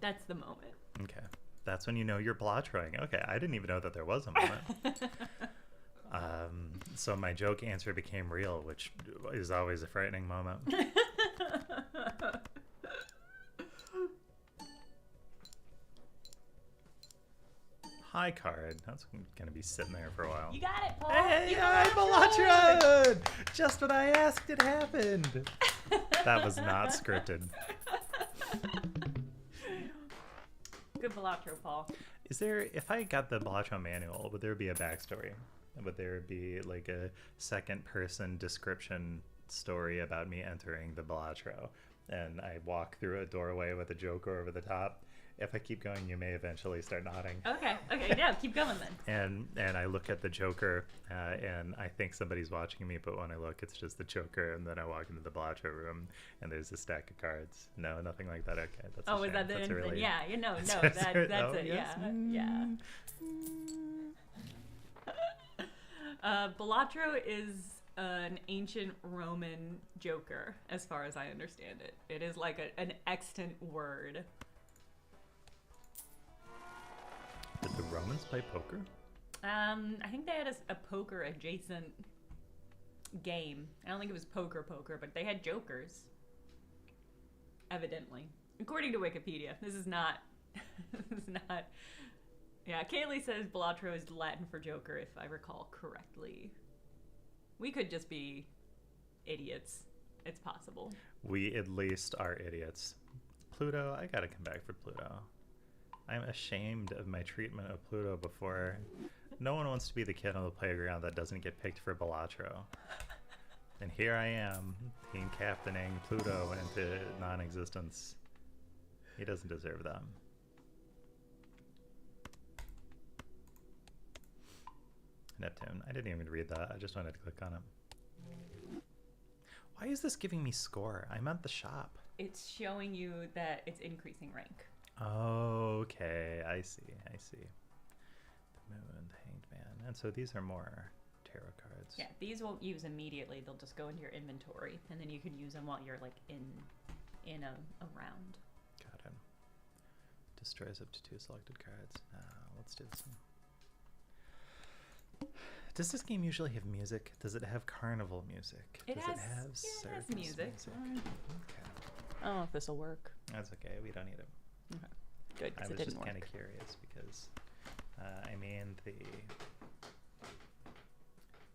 that's the moment. Okay. That's when you know you're Balatroing. Okay, I didn't even know that there was a moment. So my joke answer became real, which is always a frightening moment. High card. That's going to be sitting there for a while. You got it, Paul. Hey, I'm Balatro! Just what I asked, it happened. That was not scripted. Good Balatro, Paul. Is there, if I got the Balatro manual, would there be a backstory? Would there be like a second person description story about me entering the Balatro? And I walk through a doorway with a joker over the top, If I keep going, you may eventually start nodding. Okay, yeah, keep going then. And I look at the Joker, and I think somebody's watching me, but when I look, it's just the Joker, and then I walk into the Balatro room, and there's a stack of cards. No, nothing like that. Okay, that's Oh, is that the end? Really... Yeah, that's it. Yes. Yeah. Balatro is an ancient Roman Joker, as far as I understand it. It is like an extant word. Did the Romans play poker? I think they had a poker adjacent game. I don't think it was poker, but they had jokers. Evidently. According to Wikipedia. This is not... Yeah, Kaylee says Balatro is Latin for joker, if I recall correctly. We could just be idiots. It's possible. We at least are idiots. Pluto, I gotta come back for Pluto. I'm ashamed of my treatment of Pluto before. No one wants to be the kid on the playground that doesn't get picked for Balatro. And here I am, team captaining Pluto into non-existence. He doesn't deserve them. Neptune. I didn't even read that. I just wanted to click on it. Why is this giving me score? I'm at the shop. It's showing you that it's increasing rank. Okay, I see. The Moon, the Hanged Man. And so these are more tarot cards. Yeah, these won't use immediately. They'll just go into your inventory, and then you can use them while you're like in a round. Got it. Destroys up to 2 selected cards. Let's do this one. Does this game usually have music? Does it have carnival music? It Does has, it have yeah, it has circus music. Okay. I don't know if this will work. That's okay. We don't need it. Okay. Good, I because was it didn't just work. kind of curious because, the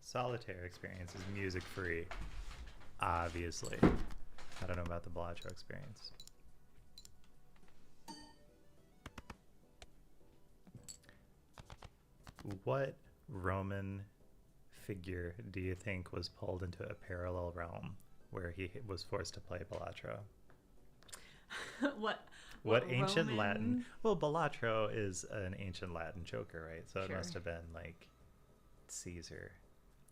solitaire experience is music free, obviously. I don't know about the Balatro experience. What Roman figure do you think was pulled into a parallel realm where he was forced to play Balatro? What ancient Roman? Latin? Well, Balatro is an ancient Latin joker, right? So Sure. it must have been like Caesar.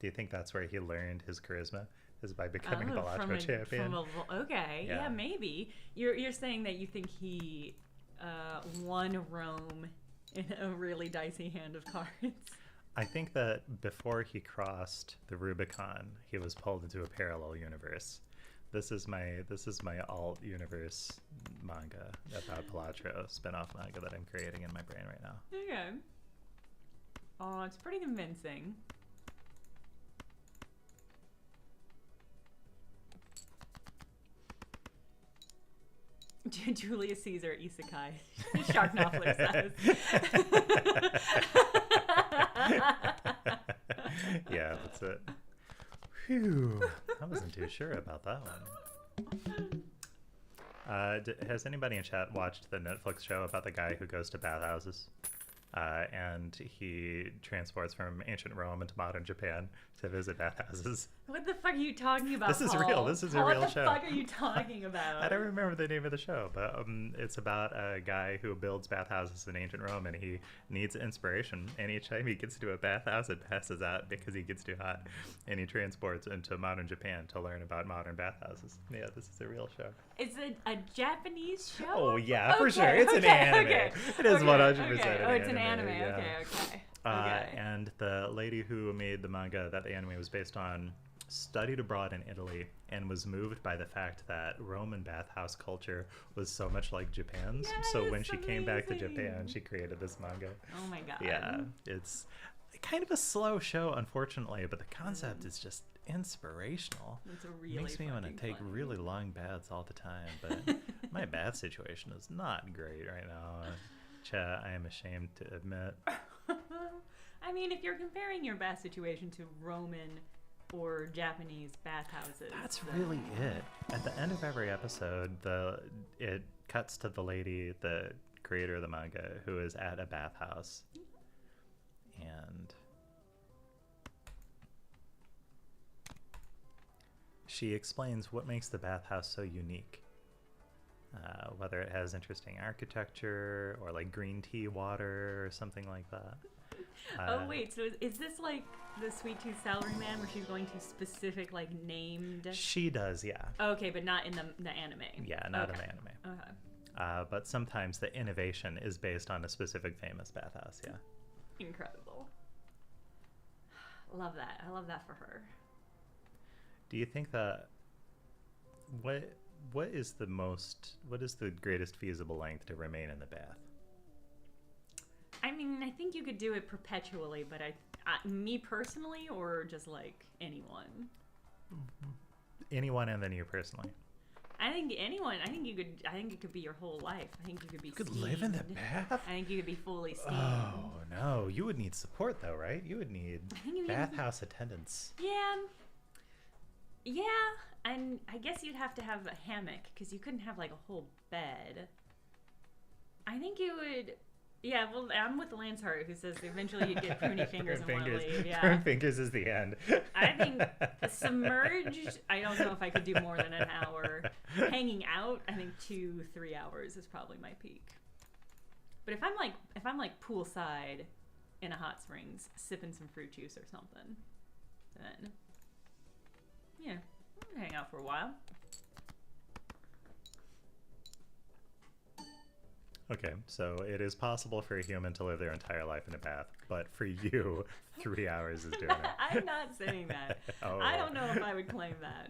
Do you think that's where he learned his charisma? Is by becoming Balatro champion? Okay, yeah, maybe. You're saying that you think he won Rome in a really dicey hand of cards. I think that before he crossed the Rubicon, he was pulled into a parallel universe. This is my alt universe manga about Balatro, spin-off manga that I'm creating in my brain right now. Okay. Oh, it's pretty convincing. Julius Caesar Isekai. Sharknoffler says. Yeah, that's it. Phew. I wasn't too sure about that one. Has anybody in chat watched the Netflix show about the guy who goes to bathhouses? And he transports from ancient Rome into modern Japan to visit bathhouses. What the fuck are you talking about, This is Paul? real. This is a real show. What the fuck are you talking about? I don't remember the name of the show, but it's about a guy who builds bathhouses in ancient Rome, and he needs inspiration. And each time he gets to a bathhouse, it passes out because he gets too hot, and he transports into modern Japan to learn about modern bathhouses. Yeah, this is a real show. It's a Japanese show? Oh yeah, for sure. It's an anime. Okay. It is 100% Okay. an Oh, it's anime. an anime. Yeah. Okay. And the lady who made the manga that the anime was based on studied abroad in Italy and was moved by the fact that Roman bathhouse culture was so much like Japan's. Yeah, So when she it's came back to amazing. Japan, she created this manga. Oh my god. Yeah, it's kind of a slow show, unfortunately, but the concept is just inspirational. It's a really Makes me want to fucking take funny. really long baths all the time, but my bath situation is not great right now. Chat, I am ashamed to admit. I mean, if you're comparing your bath situation to Roman or Japanese bathhouses. That's then- really it. At the end of every episode, it cuts to the lady, the creator of the manga, who is at a bathhouse. And she explains what makes the bathhouse so unique. whether it has interesting architecture or like green tea water or something like that. Oh wait, so is this like the Sweet Tooth Salaryman where she's going to specific like named? She does, yeah. Okay, but not in the anime. Yeah, not in the anime. Okay. But sometimes the innovation is based on a specific famous bathhouse, yeah. Incredible. Love that. I love that for her. Do you think that what is the greatest feasible length to remain in the bath? I mean, I think you could do it perpetually, but me personally, or just like anyone? Anyone and then you personally. I think anyone. I think it could be your whole life. I think you could be. You could live in the bath? I think you could be fully steamed. Oh no, you would need support though, right? You would need bathhouse attendants. Yeah, and I guess you'd have to have a hammock because you couldn't have like a whole bed. I think you would. Yeah, well, I'm with Lanceheart, who says eventually you'd get pruny fingers and want to leave. Yeah, prune fingers is the end. I think submerged. I don't know if I could do more than an hour. Hanging out, I think 2-3 hours is probably my peak. But if I'm like poolside in a hot springs, sipping some fruit juice or something, then yeah, I'll hang out for a while. Okay, so it is possible for a human to live their entire life in a bath, but for you, 3 hours is doing it. I'm not saying that. Oh. I don't know if I would claim that.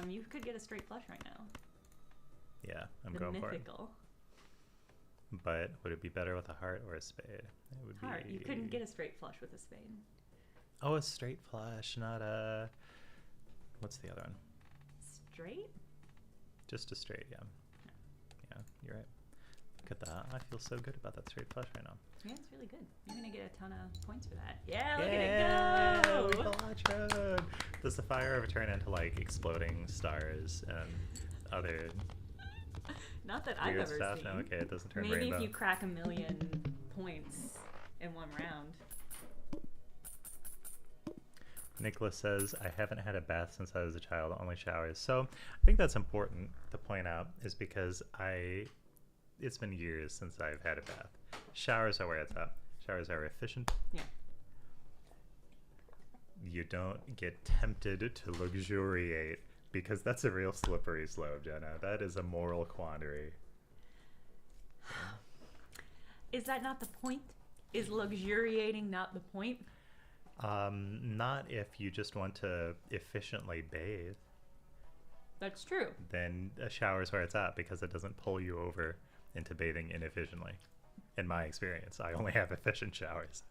You could get a straight flush right now. Yeah, I'm the going mythical. for it. But would it be better with a heart or a spade? It would Heart. be... You couldn't get a straight flush with a spade. Oh, a straight flush, not a... What's the other one? Straight? Just a straight, yeah. Yeah, you're right. Look at that. I feel so good about that straight flush right now. Yeah, it's really good. You're going to get a ton of points for that. Yeah, look at it go! Balatro! Does the fire ever turn into, like, exploding stars and other Not that I've weird ever stuff? seen. No, okay, it doesn't turn Maybe rainbow. if you crack 1,000,000 points in one round. Nicholas says, I haven't had a bath since I was a child, only showers. So I think that's important to point out, is because it's been years since I've had a bath. Showers are where it's at. Showers are efficient. Yeah. You don't get tempted to luxuriate, because that's a real slippery slope, Jenna. That is a moral quandary. Is that not the point? Is luxuriating not the point? Not if you just want to efficiently bathe. That's true. Then a shower is where it's at, because it doesn't pull you over into bathing inefficiently. In my experience, I only have efficient showers.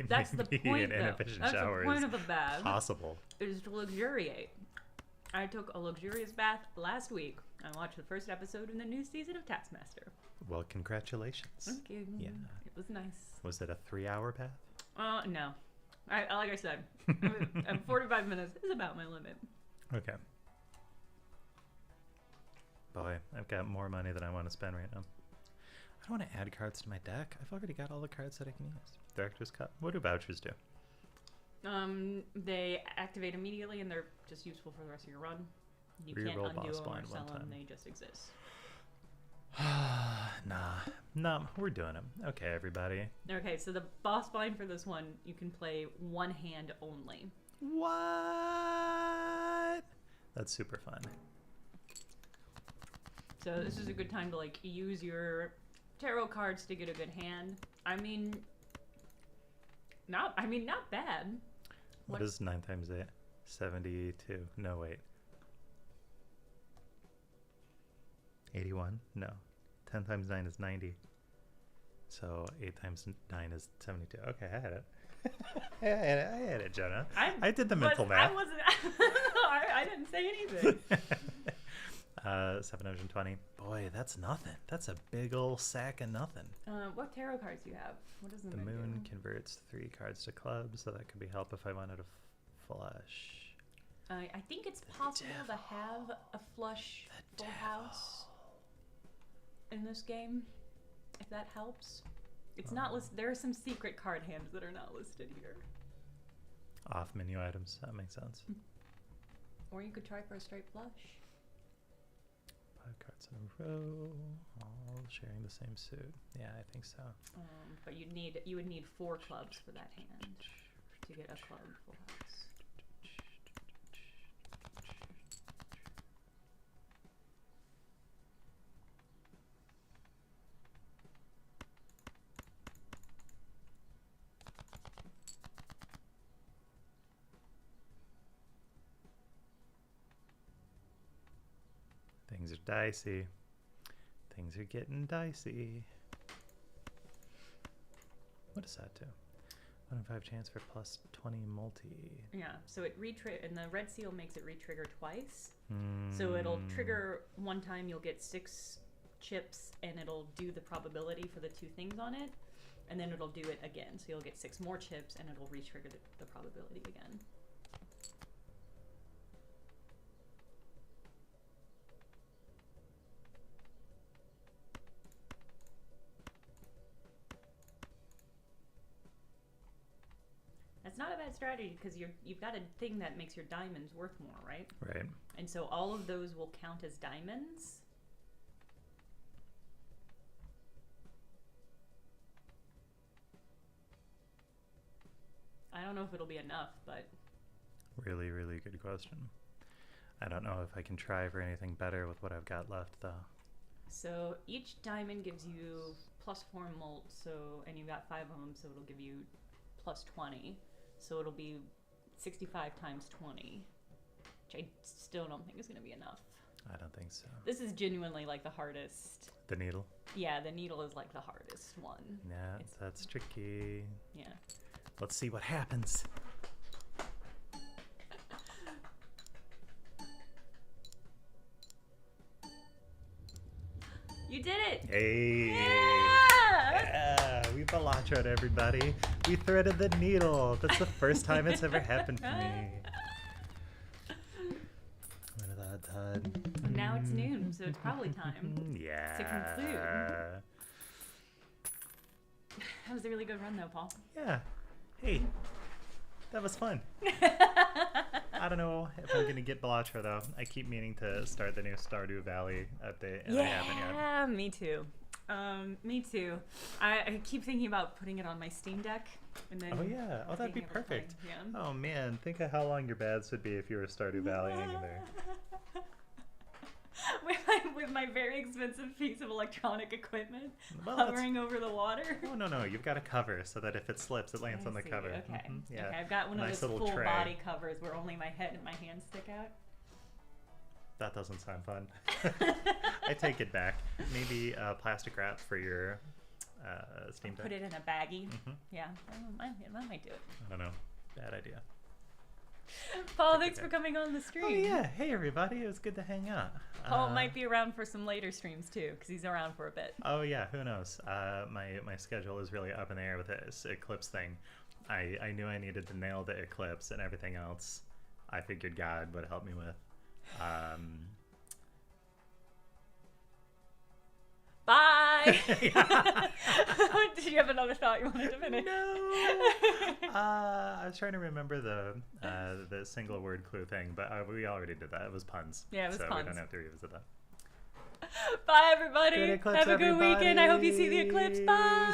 That's the point, an inefficient That's shower the point is of a bath. possible. Is to luxuriate. I took a luxurious bath last week. I watched the first episode in the new season of Taskmaster. Well, congratulations. Thank you. Yeah. It was nice. Was it a 3-hour bath? No. Like I said, 45 minutes is about my limit. Okay. Boy, I've got more money than I want to spend right now. I don't want to add cards to my deck. I've already got all the cards that I can use. Director's Cut. What do vouchers do? They activate immediately and they're just useful for the rest of your run. You can't Reroll undo boss them or blind sell one them. time. They just exist. Nah, we're doing them. Okay, everybody. Okay, so the boss blind for this one, you can play one hand only. What? That's super fun. So this is a good time to like use your tarot cards to get a good hand. I mean, not bad. What is 9 times 8? 72. No, wait. 81? No. 10 times 9 is 90. So 8 times 9 is 72. Okay, I had it. I had it, Jenna. I did the mental math. I wasn't. I didn't say anything. 720. Boy, that's nothing. That's a big old sack of nothing. What tarot cards do you have? What does The moon converts 3 cards to clubs, so that could be help if I wanted a flush. I think it's possible to have a flush full house in this game, if that helps. It's not listed. There are some secret card hands that are not listed here. Off menu items. That makes sense. Or you could try for a straight flush. 5 cards in a row, all sharing the same suit. Yeah, I think so. But you would need 4 clubs for that hand to get a club full house. Things are dicey. Things are getting dicey. What does that do? 1 in 5 chance for plus 20 multi. Yeah, so it and the red seal makes it re-trigger twice. So it'll trigger one time, you'll get 6 chips, and it'll do the probability for the 2 things on it, and then it'll do it again. So you'll get 6 more chips, and it'll re-trigger the probability again. That's not a bad strategy because you've got a thing that makes your diamonds worth more, right? Right. And so all of those will count as diamonds. I don't know if it'll be enough, but... Really, really good question. I don't know if I can try for anything better with what I've got left, though. So each diamond gives you plus 4 molt, and you've got 5 of them, so it'll give you plus 20. So it'll be 65 times 20, which I still don't think is going to be enough. I don't think so. This is genuinely like the hardest. The needle? Yeah, the needle is like the hardest one. Yeah, that's tricky. Yeah. Let's see what happens. You did it! Hey! Yeah! Yeah! We Balatro'd, everybody. We threaded the needle. That's the first time it's ever happened for me. What is that, Todd? Now it's noon, so it's probably time Yeah. to conclude. That was a really good run, though, Paul. Yeah. Hey, that was fun. I don't know if I'm gonna get Balatro though. I keep meaning to start the new Stardew Valley update, and I haven't yet. Yeah, me too. Me too. I keep thinking about putting it on my Steam Deck, and then. Oh yeah. Oh, that'd be being able to play. perfect. Yeah. Oh man, think of how long your baths would be if you were Stardew Valleying in there. With my very expensive piece of electronic equipment Well, hovering over the water. Oh no, you've got a cover so that if it slips, it lands I on the see. cover. Okay. Yeah. Okay, I've got one Nice of those little full tray. body covers where only my head and my hands stick out. That doesn't sound fun. I take it back. Maybe plastic wrap for your Steam Deck. Put it in a baggie. Mhm. Yeah, that might do it. I don't know. Bad idea. Paul, thanks for coming on the stream. Oh yeah. Hey everybody, it was good to hang out. Paul might be around for some later streams too, because he's around for a bit. Oh yeah, who knows? My schedule is really up in the air with this Eclipse thing. I knew I needed to nail the Eclipse, and everything else I figured God would help me with. Bye! Did you have another thought you wanted to finish? No. I was trying to remember the single word clue thing, but we already did that. It was puns. Yeah, it was so puns. we don't have to revisit that. Bye, everybody. Good Eclipse, Have a good weekend. I hope you see the eclipse. everybody. Bye.